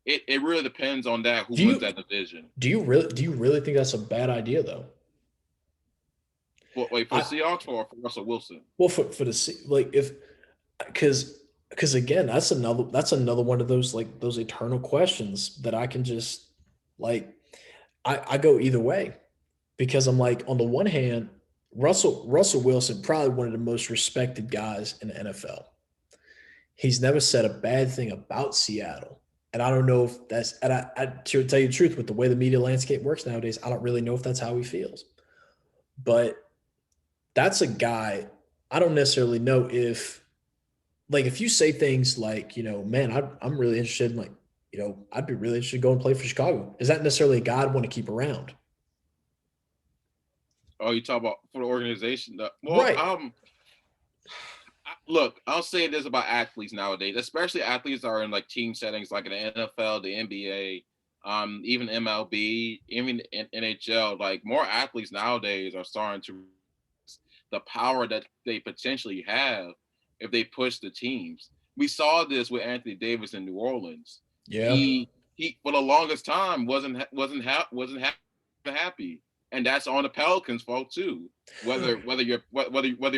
It really depends on that. Who wins that division? Do you really think that's a bad idea though? Well, wait for the Seahawks or for Russell Wilson? Well, for the because again, that's another one of those like those eternal questions that I can just like I go either way. Because I'm like, on the one hand, Russell Wilson, probably one of the most respected guys in the NFL. He's never said a bad thing about Seattle. And I don't know if that's – and I to tell you the truth, with the way the media landscape works nowadays, I don't really know if that's how he feels. But that's a guy – I don't necessarily know if – like if you say things like, man, I'm really interested in like, I'd be really interested in going to play for Chicago. Is that necessarily a guy I'd want to keep around? Oh, you talk about for the organization? Well, right. look, I'll say this about athletes nowadays, especially athletes that are in like team settings like in the NFL, the NBA, even MLB, even in NHL. Like more athletes nowadays are starting to the power that they potentially have if they push the teams. We saw this with Anthony Davis in New Orleans. Yeah. He for the longest time wasn't happy, and that's on the Pelicans' fault too. Whether you're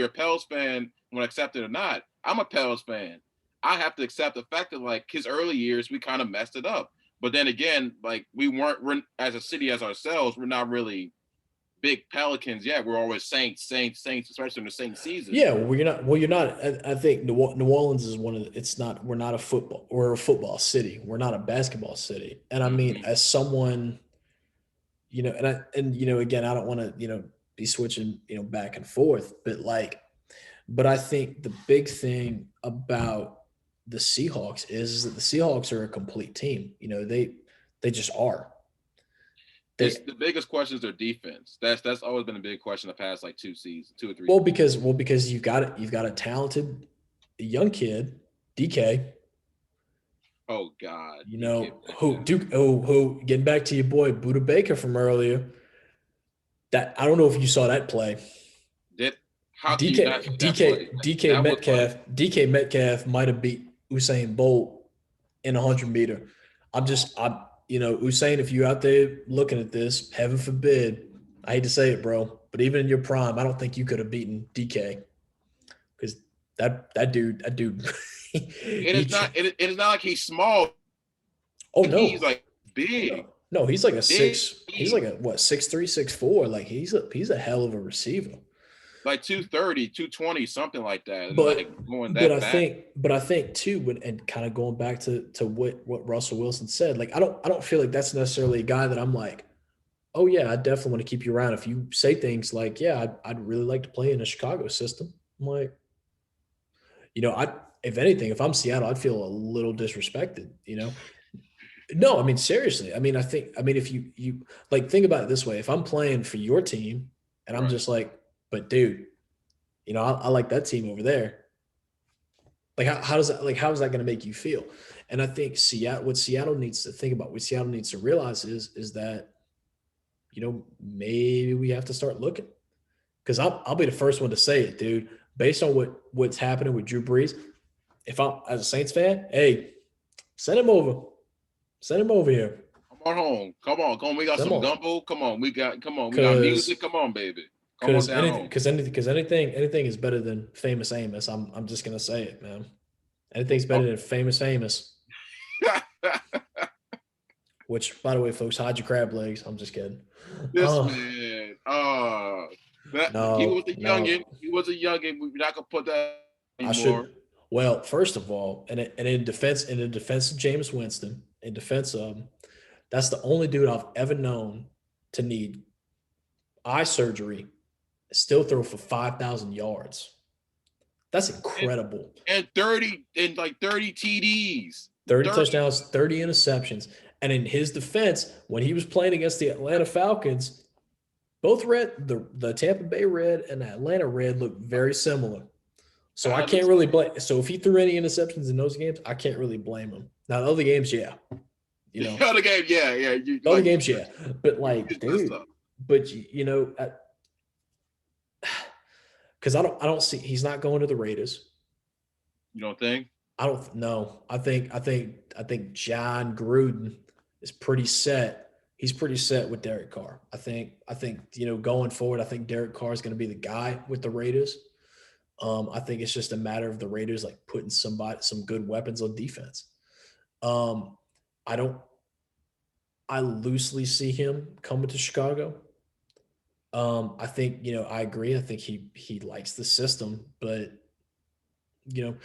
a Pels fan want to accept it or not, I'm a Pels fan. I have to accept the fact that like his early years we kind of messed it up. But then again, like we're as a city as ourselves, we're not really big Pelicans. Yeah, we're always Saints, especially in the Saints season. Yeah, well, you're not. Well, you're not. I think New Orleans is one of. It's not. We're not a football. We're a football city. We're not a basketball city. And I mean, Mm-hmm. as someone, again, I don't want to, be switching, back and forth, but but I think the big thing about the Seahawks is that the Seahawks are a complete team. They just are. It's They the biggest question is their defense. That's always been a big question the past like 2 or 3 well seasons. because you've got a talented young kid, DK. Oh God, You DK know who Metcalf. Duke? Who? Getting back to your boy Buda Baker from earlier. That I don't know if you saw that play. Did how can you not DK see that play? DK That was like Metcalf might have beat Usain Bolt in 100 meter. Usain, if you're out there looking at this, heaven forbid, I hate to say it, bro, but even in your prime, I don't think you could have beaten DK because that dude, it is he, not it is not like he's small. oh He's no, like big, no, he's like a big, six, he's like a what 6'3", 6'4", like he's a hell of a receiver. like 230, 220, something like that, and But like going but that I fast. think but I think too, and kind of going back to what Russell Wilson said, like I don't feel like that's necessarily a guy that I'm like, oh yeah, I definitely want to keep you around. If you say things like, yeah, I'd really like to play in a Chicago system, I'm like, I if anything, if I'm Seattle, I'd feel a little disrespected. No, I mean seriously. I mean if you like think about it this way, if I'm playing for your team and I'm Right. just like, but dude, I like that team over there. Like how is that going to make you feel? And I think Seattle needs to think about, what Seattle needs to realize is that maybe we have to start looking, because I'll be the first one to say it, dude. Based on what's happening with Drew Brees, if I'm as a Saints fan, hey, send him over, send him over here, Come on home. Come on. We got send him some on, gumbo. Come on. We got music. because Come on, baby. Come on because down anything home. because anything because anything is better than famous Amos. I'm just gonna say it, man. Anything's better than famous Amos. Which, by the way, folks, hide your crab legs. I'm just kidding. This Oh, man. That he was no, a youngin. no. He was a youngin. We're not gonna put that I anymore. should. Well, first of all, and in defense of James Winston, in defense of him, that's the only dude I've ever known to need eye surgery, still throw for 5,000 yards. That's And, incredible. and 30 TDs. 30 30. touchdowns, 30 interceptions. And in his defense, when he was playing against the Atlanta Falcons, both the Tampa Bay Red and the Atlanta Red look very similar. So I I can't just really blame. So if he threw any interceptions in those games, I can't really blame him. Now the other games, yeah, you the know, other game, yeah. You the other like games, yeah, but you like, just messed dude, up. but because I don't see he's not going to the Raiders. You don't think? I don't know. I think John Gruden is pretty set. He's pretty set with Derek Carr. I think going forward, I think Derek Carr is going to be the guy with the Raiders. I think it's just a matter of the Raiders like putting some good weapons on defense. Um, I don't. I loosely see him coming to Chicago. I think I agree. I think he likes the system, but you know,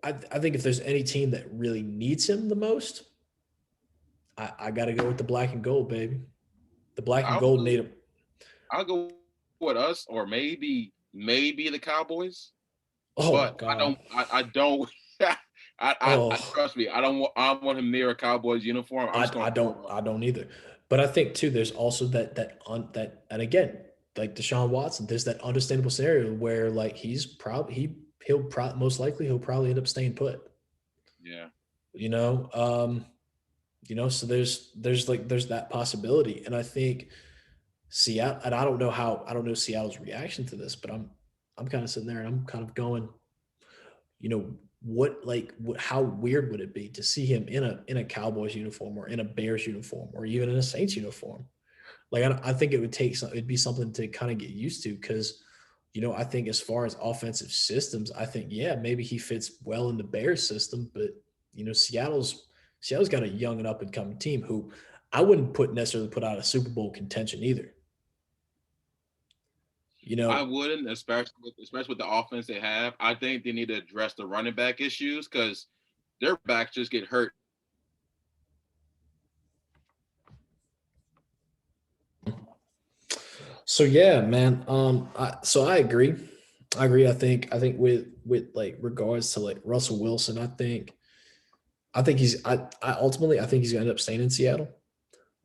I think if there's any team that really needs him the most, I got to go with the black and gold, baby. The black and I'll gold go. need him. I'll go with us or maybe the Cowboys. Oh But God. I don't. I Oh, trust me. I don't want him near a Cowboys uniform. I'm just gonna I throw don't him up. I don't either. But I think too, there's also that and again, like Deshaun Watson, there's that understandable scenario where like he's probably most likely he'll probably end up staying put. Yeah. You know, so there's that possibility, and I think Seattle, and I don't know Seattle's reaction to this, but I'm kind of sitting there and I'm kind of going, how weird would it be to see him in a Cowboys uniform or in a Bears uniform or even in a Saints uniform? Like I think it'd be something to kind of get used to because, I think as far as offensive systems, I think yeah maybe he fits well in the Bears system, but Seattle's got a young and up and coming team who I wouldn't necessarily put out a Super Bowl contention either. I wouldn't, especially with the offense they have. I think they need to address the running back issues because their backs just get hurt. So yeah, man. I agree. I think with like regards to like Russell Wilson, I ultimately I think he's gonna end up staying in Seattle.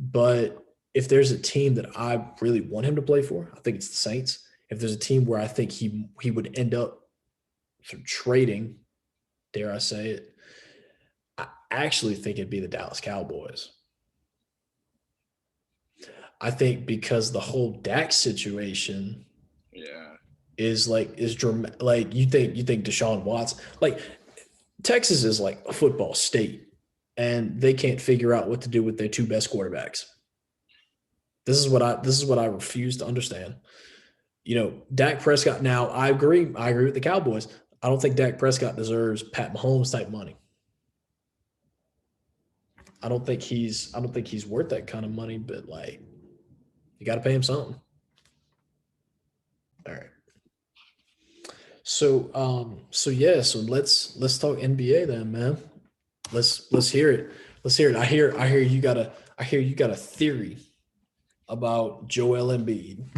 But if there's a team that I really want him to play for, I think it's the Saints. If there's a team where I think he would end up sort of trading, dare I say it, I actually think it'd be the Dallas Cowboys. I think because the whole Dak situation Yeah. is dramatic. Like you think Deshaun Watson, like Texas is like a football state, and they can't figure out what to do with their two best quarterbacks. This is what I refuse to understand. Dak Prescott. Now I agree with the Cowboys. I don't think Dak Prescott deserves Pat Mahomes type money. I don't think he's worth that kind of money, but like you got to pay him something. All right. So yeah, so let's talk NBA then, man. Let's hear it. Let's hear it. I hear you got a theory about Joel Embiid.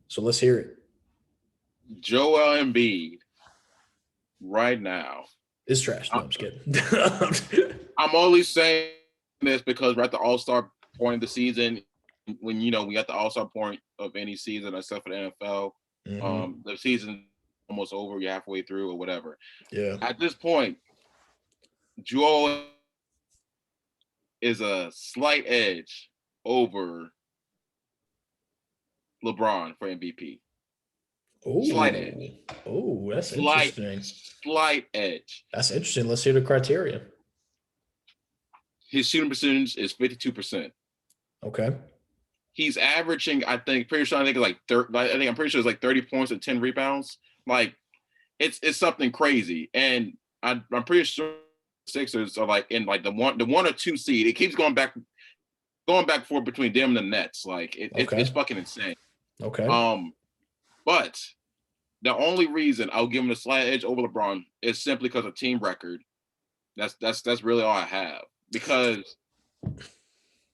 So let's hear it. Joel Embiid right now. It's trash. No, I'm just kidding. I'm only saying this because we're at the All-Star point of the season. When we got the All-Star point of any season except for the NFL. Mhm. The season almost over, you're halfway through or whatever. Yeah. At this point, Joel is a slight edge over LeBron for MVP. Slight edge. Oh, that's interesting. Slight edge. That's interesting. Let's hear the criteria. His shooting percentage is 52%. Okay. He's averaging, I'm pretty sure it's like 30 points and 10 rebounds. Like it's something crazy. And I'm pretty sure Sixers are like in like the one or two seed. It keeps going back and forth between them and the Nets. Like it's fucking insane. Okay. But the only reason I'll give him a slight edge over LeBron is simply because of team record. That's really all I have. Because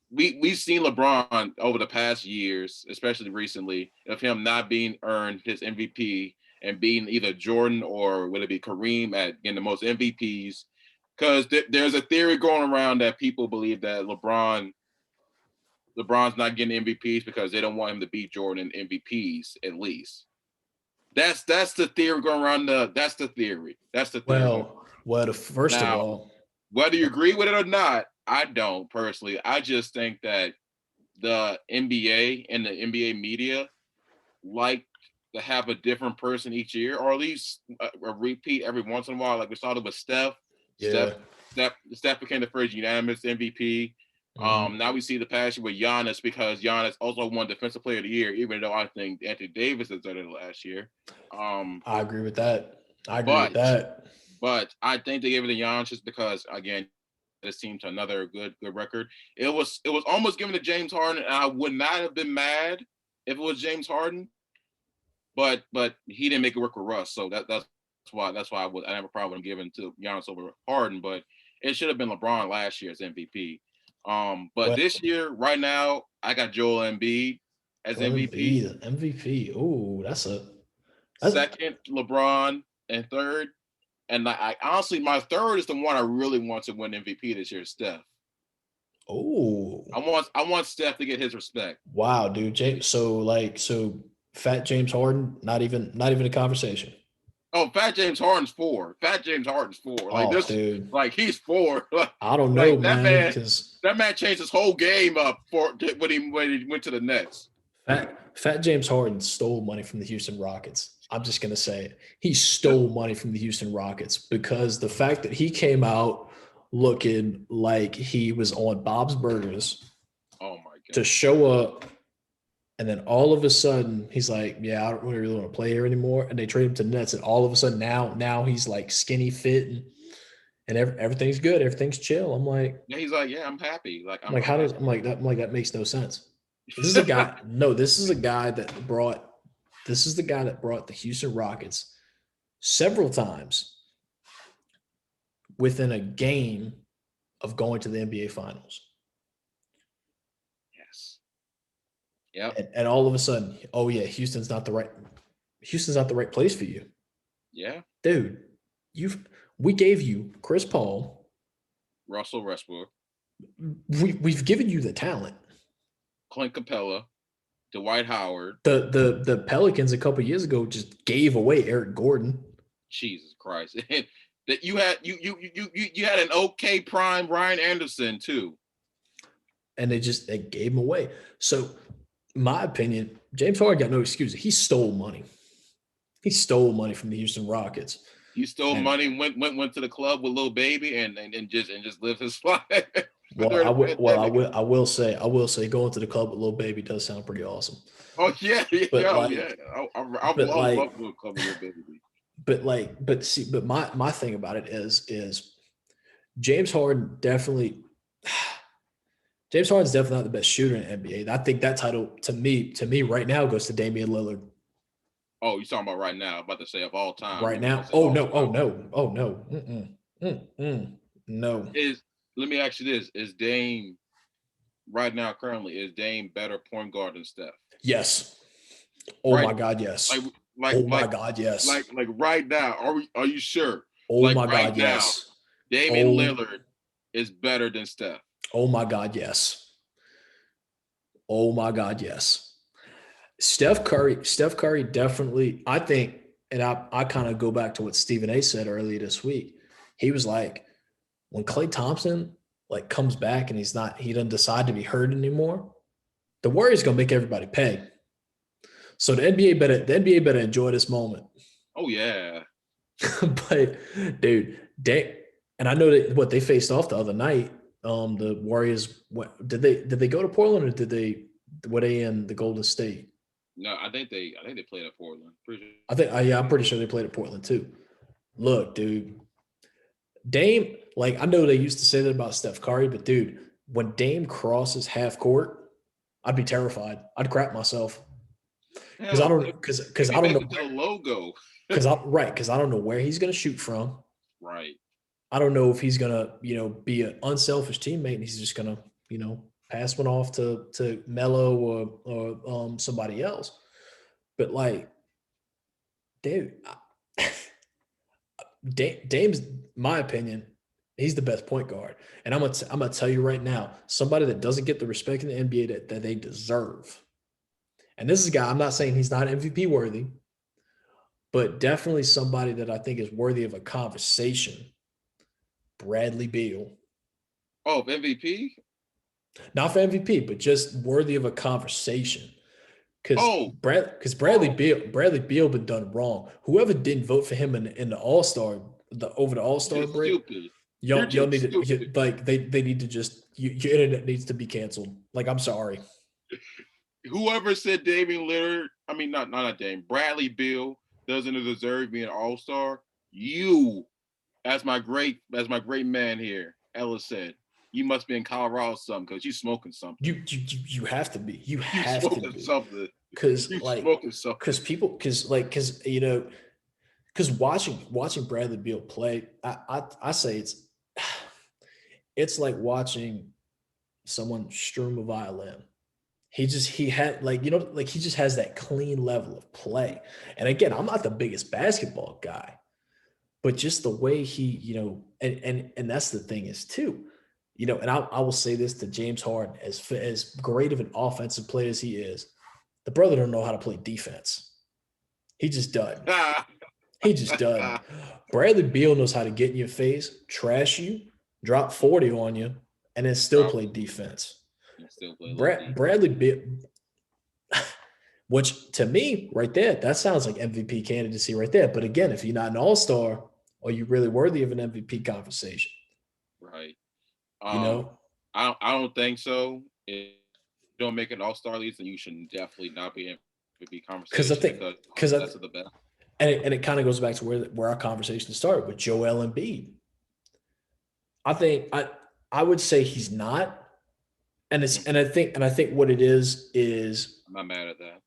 we've seen LeBron over the past years, especially recently, of him not being earned his MVP and being either Jordan or would it be Kareem at getting the most MVPs. Because there's a theory going around that people believe that LeBron's not getting MVPs because they don't want him to beat Jordan in MVPs at least. That's the theory going around. That's the theory. Well, first of all, whether you agree with it or not, I don't personally. I just think that the NBA and the NBA media like to have a different person each year, or at least a repeat every once in a while. Like we saw it with Steph. Yeah. Steph became the first unanimous MVP. Now we see the passion with Giannis because Giannis also won Defensive Player of the Year, even though I think Anthony Davis deserved it last year. I agree with that. But I think they gave it to Giannis just because, again, this team to another good record. It was almost given to James Harden, and I would not have been mad if it was James Harden. But he didn't make it work with Russ, so that's why I have a problem giving to Giannis over Harden. But it should have been LeBron last year's MVP. But this year, right now, I got Joel Embiid as MVP. MVP. Oh, that's second, LeBron, and third. And I honestly, my third is the one I really want to win MVP this year, Steph. Oh, I want Steph to get his respect. Wow, dude. So fat James Harden, not even a conversation. Oh, Fat James Harden's 4. Fat James Harden's 4. Like Oh, this, dude. like he's 4. I don't know, Like man, because that man changed his whole game up for when he went to the Nets. Fat James Harden stole money from the Houston Rockets. I'm just gonna say it. He stole money from the Houston Rockets because the fact that he came out looking like he was on Bob's Burgers Oh my god. to show up, and then all of a sudden he's like, "Yeah, I don't really want to play here anymore." And they trade him to the Nets, and all of a sudden now he's like skinny fit and everything's good, everything's chill. I'm like, Yeah, he's like, yeah, I'm happy. Like I'm like, how does I'm like that makes no sense. This is a guy. No, this is a guy that brought. This is the guy that brought the Houston Rockets several times within a game of going to the NBA Finals. Yes. Yep. And all of a sudden, oh yeah, Houston's not the right place for you. Yeah. Dude, we gave you Chris Paul. Russell Westbrook. We've given you the talent. Clint Capella. Dwight Howard. The Pelicans a couple years ago just gave away Eric Gordon. Jesus Christ. That you had an okay prime Ryan Anderson too. And they gave him away. So my opinion, James Harden got no excuse. He stole money. He stole money from the Houston Rockets. He stole money, went to the club with Lil Baby and just lived his life. I will say going to the club with Lil Baby does sound pretty awesome. Oh yeah, but yeah. I love the club with Lil Baby. But my thing about it is James Harden's definitely not the best shooter in the NBA. I think that title to me right now goes to Damian Lillard. Oh, you're talking about right now? I'm about to say of all time. Right now? Oh no! No. Let me ask you this: is Dame right now currently better point guard than Steph? Yes. Oh my God, yes. My God, yes. Like right now, are you sure? Oh my God, yes. Damian Lillard is better than Steph. Oh my God, yes. Oh my God, yes. Steph Curry definitely, I think, and I kind of go back to what Stephen A said earlier this week. He was like, when Klay Thompson like comes back and he doesn't decide to be hurt anymore, the Warriors gonna make everybody pay. So the NBA better enjoy this moment. Oh yeah. But dude, and I know that they faced off the other night. The Warriors, did they go to Portland or were they in the Golden State? No, I think they played at Portland. I'm pretty sure they played at Portland too. Look, dude, Dame, like I know they used to say that about Steph Curry, but dude, when Dame crosses half court, I'd be terrified. I'd crap myself because I don't know the logo. Because I don't know where he's going to shoot from. Right. I don't know if he's going to be an unselfish teammate and he's just going to pass one off to Melo or somebody else. But like, dude, Dame's, my opinion, he's the best point guard. And I'm gonna tell you right now, somebody that doesn't get the respect in the NBA that they deserve. And this is a guy, I'm not saying he's not MVP worthy, but definitely somebody that I think is worthy of a conversation. Bradley Beal. Oh, MVP? Not for MVP, but just worthy of a conversation. Because Bradley Beal been done wrong. Whoever didn't vote for him in the All-Star, over the All-Star break, y'all need to they need to just your internet needs to be canceled. Like, I'm sorry. Whoever said Damian Lillard, I mean not Dame, Bradley Beal doesn't deserve being an All-Star. You, as my great man here, Ella said, you must be in Colorado or something because you smoking something. You have to be. You have to be something. Because watching Bradley Beal play, I say it's like watching someone strum a violin. He just has that clean level of play. And again, I'm not the biggest basketball guy, but just the way he, and that's the thing is too, and I will say this to James Harden, as great of an offensive player as he is, the brother don't know how to play defense. He just doesn't. He just doesn't. Bradley Beal knows how to get in your face, trash you, drop 40 on you, and then still play defense. And still play a little defense. Bradley Beal, which to me, right there, that sounds like MVP candidacy right there. But again, if you're not an all-star, are you really worthy of an MVP conversation? Right. You know? I don't think so. If you don't make an all-star list, then you should definitely not be in MVP conversation because that's the best. And it kind of goes back to where our conversation started with Joel Embiid. I would say he's not. And I think what it is I'm not mad at that.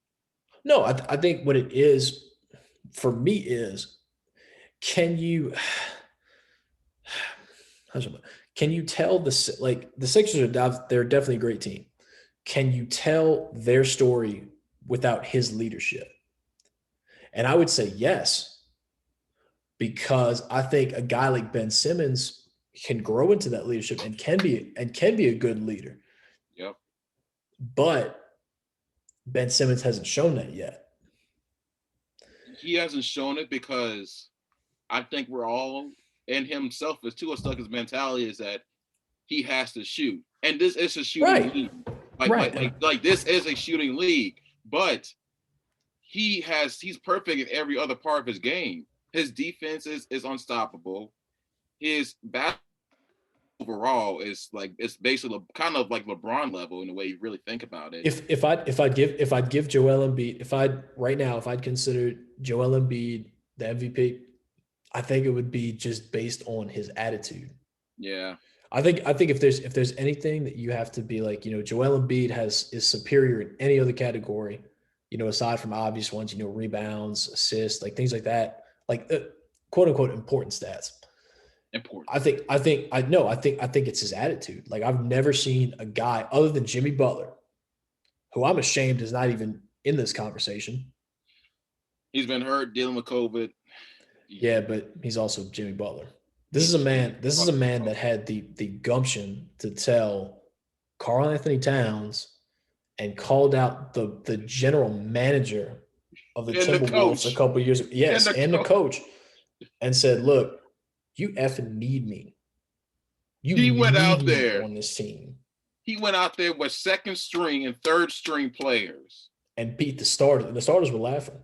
No, I think what it is for me is can you tell the Sixers they're definitely a great team. Can you tell their story without his leadership? And I would say yes, because I think a guy like Ben Simmons can grow into that leadership and can be a good leader. Yep. But Ben Simmons hasn't shown that yet. He hasn't shown it because I think we're all, and himself is too, stuck his mentality is that he has to shoot. And this is a shooting league. Like this is a shooting league. But he's perfect in every other part of his game. His defense is unstoppable. His basketball overall is like, it's basically kind of like LeBron level in the way you really think about it. If I'd give Joel Embiid, if I'd consider Joel Embiid the MVP, I think it would be just based on his attitude. Yeah. I think if there's anything that you have to be like, Joel Embiid is superior in any other category, aside from obvious ones, rebounds, assists, like things like that, like quote unquote important stats. Important. I think it's his attitude. Like I've never seen a guy other than Jimmy Butler, who I'm ashamed is not even in this conversation. He's been hurt, dealing with COVID. Yeah, but he's also Jimmy Butler. This is a man that had the gumption to tell Karl Anthony Towns and called out the general manager of the Timberwolves a couple of years ago. Yes, and the coach, and said, "Look, you effing need me. He went out there on this team. He went out there with second string and third string players and beat the starters. And the starters were laughing.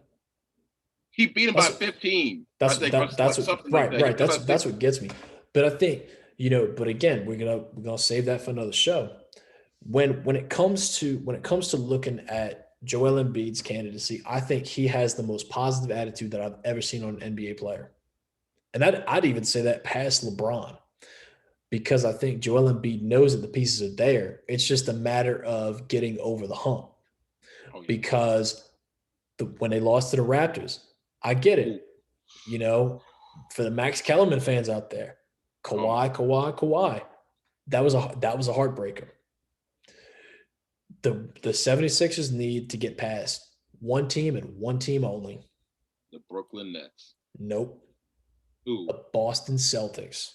He beat them by 15. That's what gets me. But I think, but again, we're gonna save that for another show. When it comes to looking at Joel Embiid's candidacy, I think he has the most positive attitude that I've ever seen on an NBA player. And I'd even say that past LeBron, because I think Joel Embiid knows that the pieces are there. It's just a matter of getting over the hump. Oh, yeah. Because when they lost to the Raptors, I get it. For the Max Kellerman fans out there, Kawhi. That was a heartbreaker. The 76ers need to get past one team and one team only. The Brooklyn Nets. Nope. Ooh. The Boston Celtics.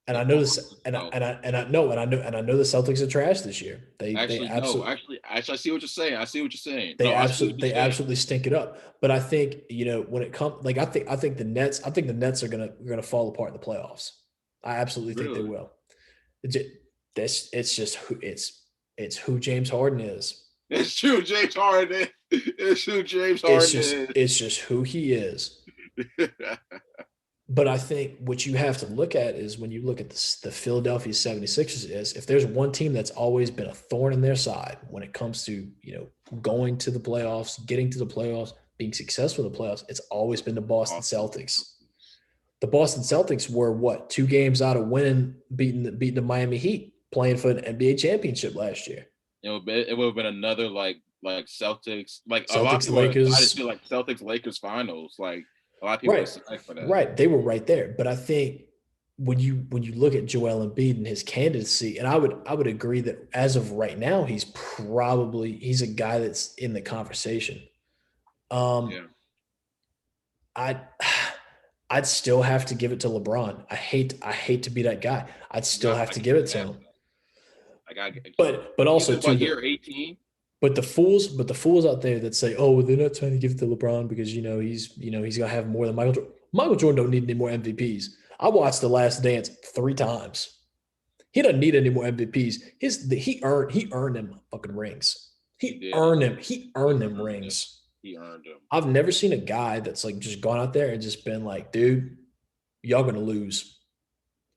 And I know this, and I know the Celtics are trash this year. I see what you're saying. They absolutely stink it up. But I think when it comes, I think the Nets are gonna fall apart in the playoffs. I absolutely think they will. It's who James Harden is. It's true, James Harden. It's who James Harden is. It's just who he is. But I think what you have to look at is when you look at the Philadelphia 76ers is if there's one team that's always been a thorn in their side when it comes to, going to the playoffs, getting to the playoffs, being successful in the playoffs, it's always been the Boston Celtics. The Boston Celtics were 2 games out of winning, beating the Miami Heat, playing for an NBA championship last year. It would have been another like Celtics, like Celtics, a lot of people Lakers. I just feel like Celtics Lakers finals, like a lot of people excited for that. Right, they were right there. But I think when you look at Joel Embiid and his candidacy, and I would agree that as of right now, he's a guy that's in the conversation. I'd still have to give it to LeBron. I hate to be that guy. I'd still have to give it to him. But also too, year 18. But the fools out there that say, "Oh, they're not trying to give it to LeBron because he's gonna have more than Michael Jordan." Michael Jordan don't need any more MVPs. I watched The Last Dance 3 times. He doesn't need any more MVPs. He earned them fucking rings. He He did. earned them. He He earned them earned them. rings. He earned them. I've never seen a guy that's like just gone out there and just been like, dude, y'all gonna lose,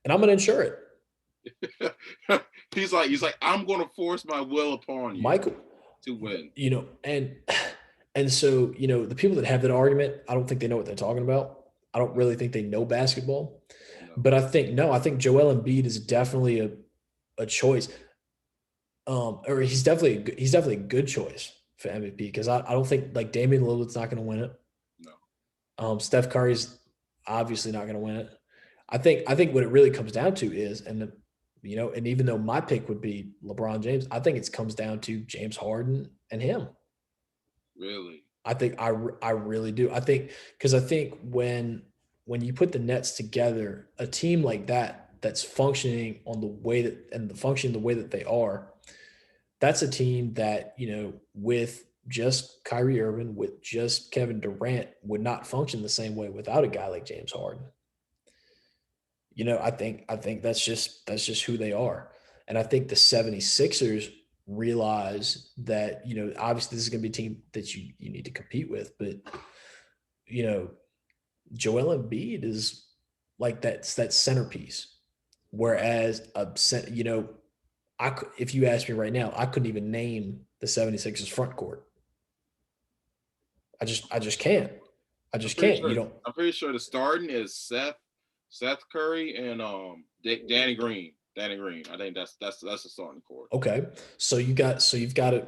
and I'm gonna insure it. he's like, I'm gonna force my will upon you Michael, to win. and so the people that have that argument, I don't think they know what they're talking about. I don't really think they know basketball, No. but I think Joel Embiid is definitely a choice. Or he's definitely a good choice for MVP because I don't think like Damian Lillard's not going to win it. No. Steph Curry's obviously not going to win it. I think what it really comes down to is, and even though my pick would be LeBron James, I think it comes down to James Harden and him. Really? I really do. I think when you put the Nets together, a team like that's functioning on the way the way that they are, that's a team that, with just Kyrie Irving, with just Kevin Durant, would not function the same way without a guy like James Harden. I think that's just who they are. And I think the 76ers realize that, obviously this is going to be a team that you need to compete with, but Joel Embiid is like that centerpiece. Whereas if you ask me right now, I couldn't even name the 76ers front court. I just can't. I just can't. I'm pretty sure the starting is Seth Curry and Danny Green. Danny Green. I think that's the starting court. Okay. You've got a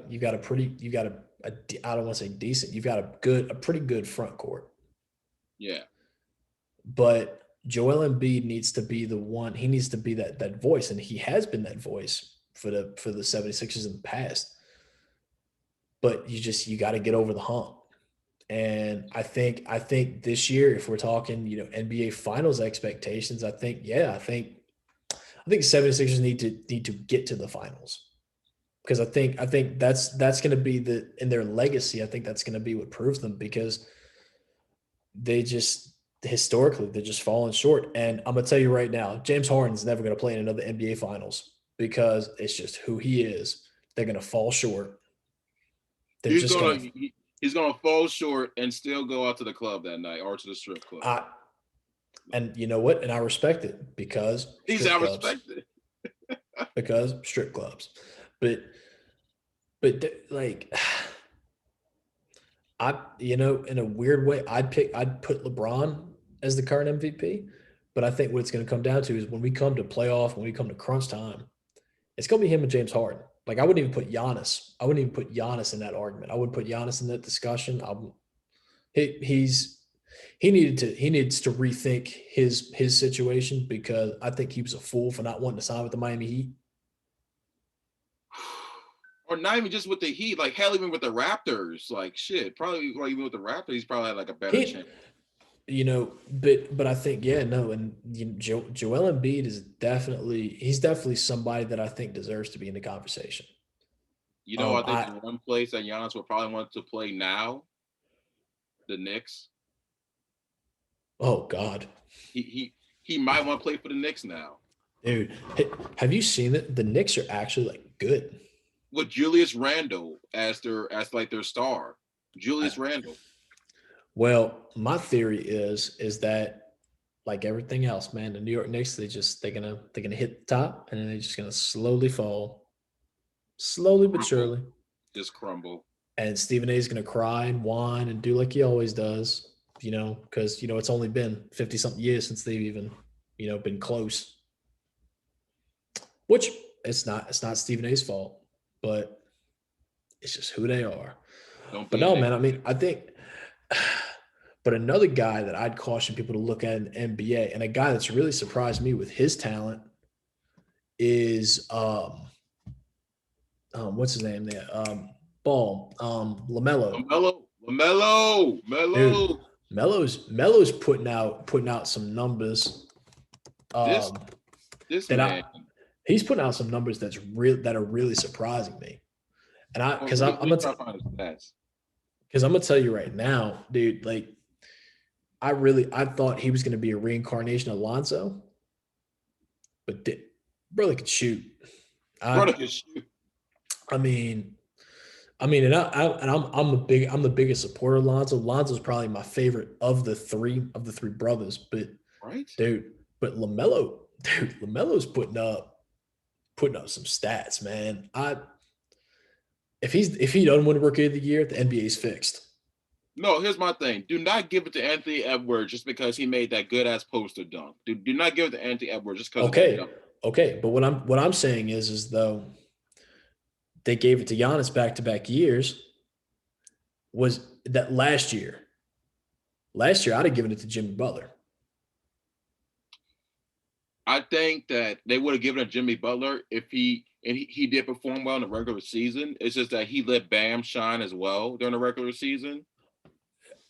I don't want to say decent. You've got a pretty good front court. Yeah. But Joel Embiid needs to be the one. He needs to be that voice, and he has been that voice for the 76ers in the past. But you got to get over the hump. And I think this year, if we're talking, NBA Finals expectations, I think 76ers need to get to the finals, because I think that's going to be in their legacy. I think that's going to be what proves them, because they just historically they're just falling short. And I'm gonna tell you right now, James Harden's never going to play in another NBA Finals because it's just who he is. They're going to fall short. He's gonna fall short and still go out to the club that night or to the strip club. And you know what? And I respect it because I respect it because strip clubs. But like, in a weird way, I'd put LeBron as the current MVP. But I think what it's going to come down to is when we come to crunch time, it's going to be him and James Harden. Like, I wouldn't even put Giannis. In that argument. I wouldn't put Giannis in that discussion. He needs to rethink his situation, because I think he was a fool for not wanting to sign with the Miami Heat. Or not even just with the Heat, like hell, even with the Raptors, like shit. Probably like even with the Raptors, he's probably had like a better chance. But I think and Joel Embiid is definitely somebody that I think deserves to be in the conversation. I think the one place that Giannis would probably want to play now, the Knicks. Oh God, he might want to play for the Knicks now, dude. Have you seen it? The Knicks are actually like good with Julius Randle as their star. Julius Randle. Well, my theory is that, like everything else, man, the New York Knicks, they're gonna hit the top, and then they're just gonna slowly fall, slowly but surely, just crumble. And Stephen A is gonna cry and whine and do like he always does, because it's only been 50-something years since they've even been close. Which it's not Stephen A's fault, but it's just who they are. But no, man, I mean, I think. But another guy that I'd caution people to look at in the NBA, and a guy that's really surprised me with his talent, is what's his name there? LaMelo. Dude, Melo's putting out some numbers. This man. He's putting out some numbers that are really surprising me. And I Well, because I'm let me gonna try to find the stats. because I'm gonna tell you right now, dude. Like I thought he was gonna be a reincarnation of Lonzo, but brother could shoot. I Brother can shoot. I mean, I'm the biggest supporter of Lonzo. Lonzo's probably my favorite of the three brothers. But Right? dude, but Lamelo's putting up some stats, man. If he doesn't win Rookie of the Year, the NBA's fixed. No, here's my thing. Do not give it to Anthony Edwards just because he made that good ass poster dunk. Do not give it to Anthony Edwards just because of that Okay, dunk. okay, but what I'm saying is though they gave it to Giannis back to back years. Was that last year? Last year, I'd have given it to Jimmy Butler. I think that they would have given it to Jimmy Butler if he did perform well in the regular season. It's just that he let Bam shine as well during the regular season.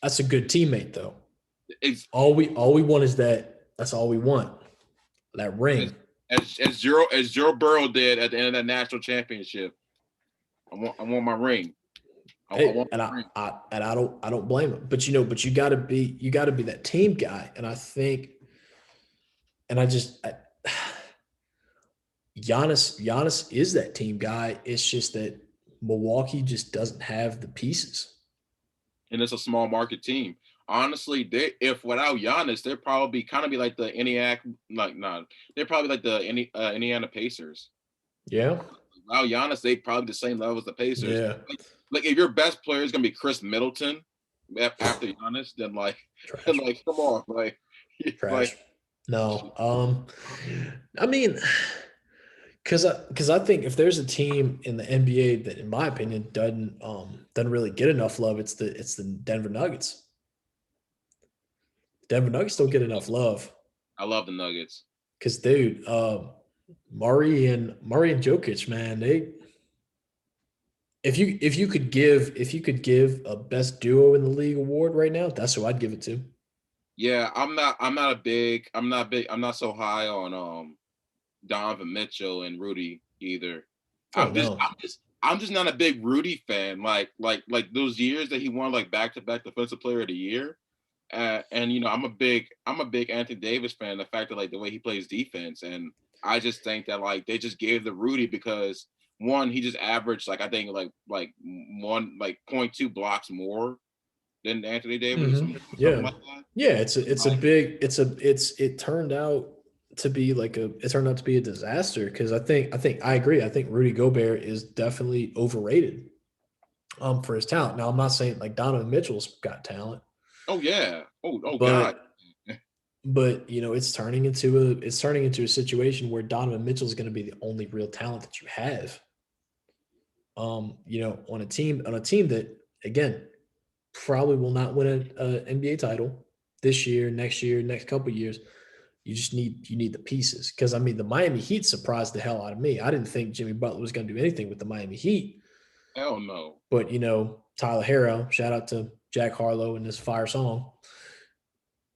That's a good teammate, though. It's All we want is that. That's all we want. That ring. as Joe Burrow did at the end of that national championship. I want my ring. I Hey, want my ring. I don't blame him. But you gotta be that team guy. And I think, and I just Giannis is that team guy. It's just that Milwaukee just doesn't have the pieces. And it's a small market team. Honestly, if without Giannis, they'd probably kind of be like the Indiana, they're probably like the Indiana Pacers. Yeah. Without Giannis, they probably the same level as the Pacers. Yeah. Like if your best player is gonna be Chris Middleton after Giannis, then Trash. come on, Trash. No. I mean, because I think if there's a team in the NBA that, in my opinion, doesn't really get enough love, it's the Denver Nuggets. Denver Nuggets don't get enough love I love the Nuggets. because, dude, Murray and Jokic, man, they if you could give a best duo in the league award right now, that's who I'd give it to. Yeah, I'm not so high on Donovan Mitchell and Rudy either. Oh I'm just no, I'm just I'm just not a big Rudy fan. Like those years that he won like back to back defensive player of the year. And I'm a big Anthony Davis fan. The fact that like the way he plays defense, and I just think that like they just gave the Rudy because one he just averaged like I think one like 0.2 blocks more than Anthony Davis or something yeah, like that. yeah. And, It's a like big it turned out to be it turned out to be a disaster because I agree. I think Rudy Gobert is definitely overrated for his talent. Now I'm not saying like Donovan Mitchell's got talent, oh yeah, oh god, but it's turning into a situation where Donovan Mitchell is going to be the only real talent that you have. On a team that again probably will not win an NBA title this year, next couple of years. You need the pieces because I mean the Miami Heat surprised the hell out of me. I didn't think Jimmy Butler was going to do anything with the Miami Heat, hell no. but Tyler Harrow, shout out to Jack Harlow and his fire song.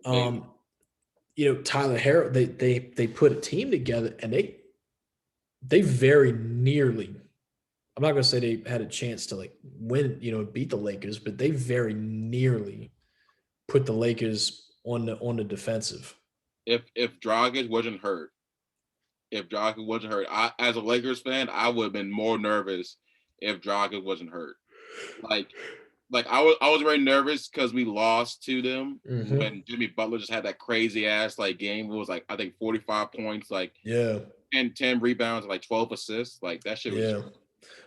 Baby. Tyler Harrow, they put a team together and they very nearly. I'm not going to say they had a chance to like win, beat the Lakers, but they very nearly put the Lakers on the defensive. If Dragic wasn't hurt, I as a Lakers fan, I would have been more nervous if Dragic wasn't hurt. Like I was very nervous because we lost to them Mm-hmm. when Jimmy Butler just had that crazy ass like game. It was like I think 45 points, like Yeah, 10 rebounds, like 12 assists. Like that shit was yeah.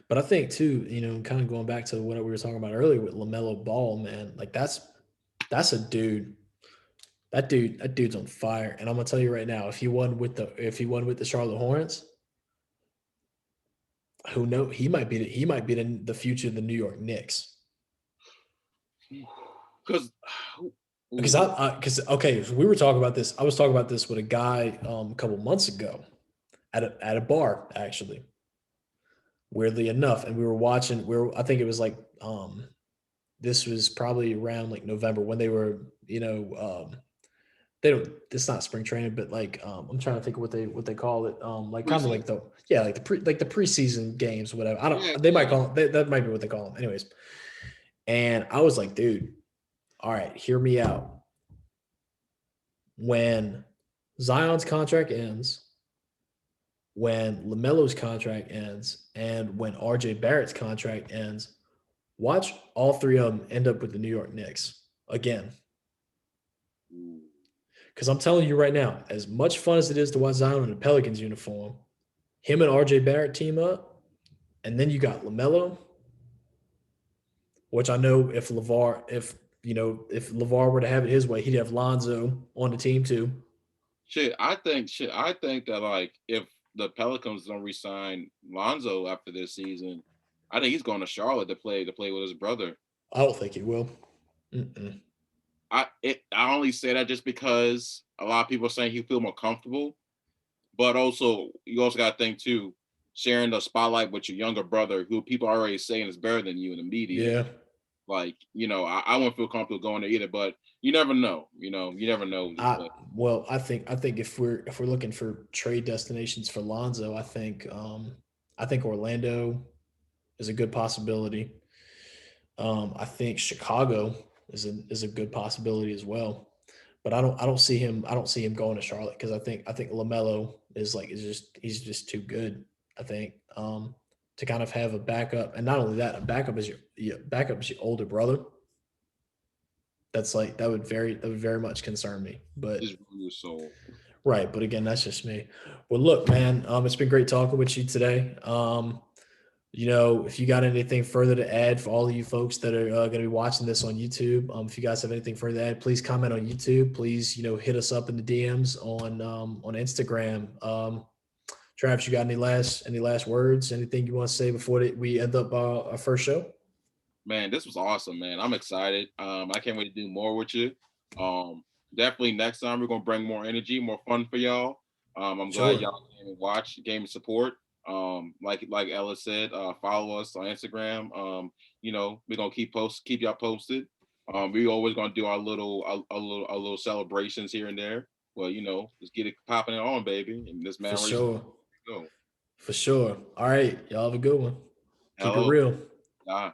But I think too, kind of going back to what we were talking about earlier with LaMelo Ball, man, like that's a dude. That dude's on fire. And I'm gonna tell you right now, if he won with the Charlotte Hornets, who know he might be the future of the New York Knicks. because Because okay, so we were talking about this. I was talking about this with a guy a couple months ago at a bar actually. Weirdly enough, and we were watching. I think it was like this was probably around like November when they were they don't. It's not spring training, but like I'm trying to think of what they call it. Like kind of Preseason. like the preseason games, whatever. I Yeah, don't. They might yeah. call it that might be what they call them. Anyways, and I was like, dude, all right, hear me out. When Zion's contract ends, when LaMelo's contract ends, and when RJ Barrett's contract ends, watch all three of them end up with the New York Knicks again. Ooh. Because I'm telling you right now, as much fun as it is to watch Zion in a Pelicans uniform, him and RJ Barrett team up, and then you got LaMelo, which I know if LeVar were to have it his way, he'd have Lonzo on the team too. I think that like if the Pelicans don't resign Lonzo after this season, I think he's going to Charlotte to play with his brother. I don't think he will. Mm-mm. I only say that just because a lot of people are saying he feel more comfortable, but also you also got to think too, sharing the spotlight with your younger brother, who people are already saying is better than you in the media. Yeah. Like I wouldn't feel comfortable going there either, but you never know. You never know with this I play. well, I think if we're looking for trade destinations for Lonzo, I think Orlando is a good possibility. I think Chicago is a good possibility as well. But I don't see him going to Charlotte because I think Lamelo is he's just too good. I think to kind of have a backup, and not only that, a backup is your older brother. That's like that would very much concern me. But Just ruin your soul. right, but again, that's just me. Well, look, man, it's been great talking with you today. If you got anything further to add for all of you folks that are going to be watching this on YouTube, if you guys have anything further to add, please comment on YouTube. Please, hit us up in the DMs on Instagram. Travis, you got any last words? Anything you want to say before we end up our first show? Man, this was awesome, man. I'm excited. I can't wait to do more with you. Um, Definitely next time we're gonna bring more energy, more fun for y'all. I'm glad Sure, y'all came and watched, gave me support. Like Ella said, follow us on Instagram. We're gonna keep y'all posted. We always gonna do our little celebrations here and there. Well, let's get it popping on, baby. And this for man ready to sure, go. for sure. All right, y'all have a good one. Keep it Hello. real. Bye.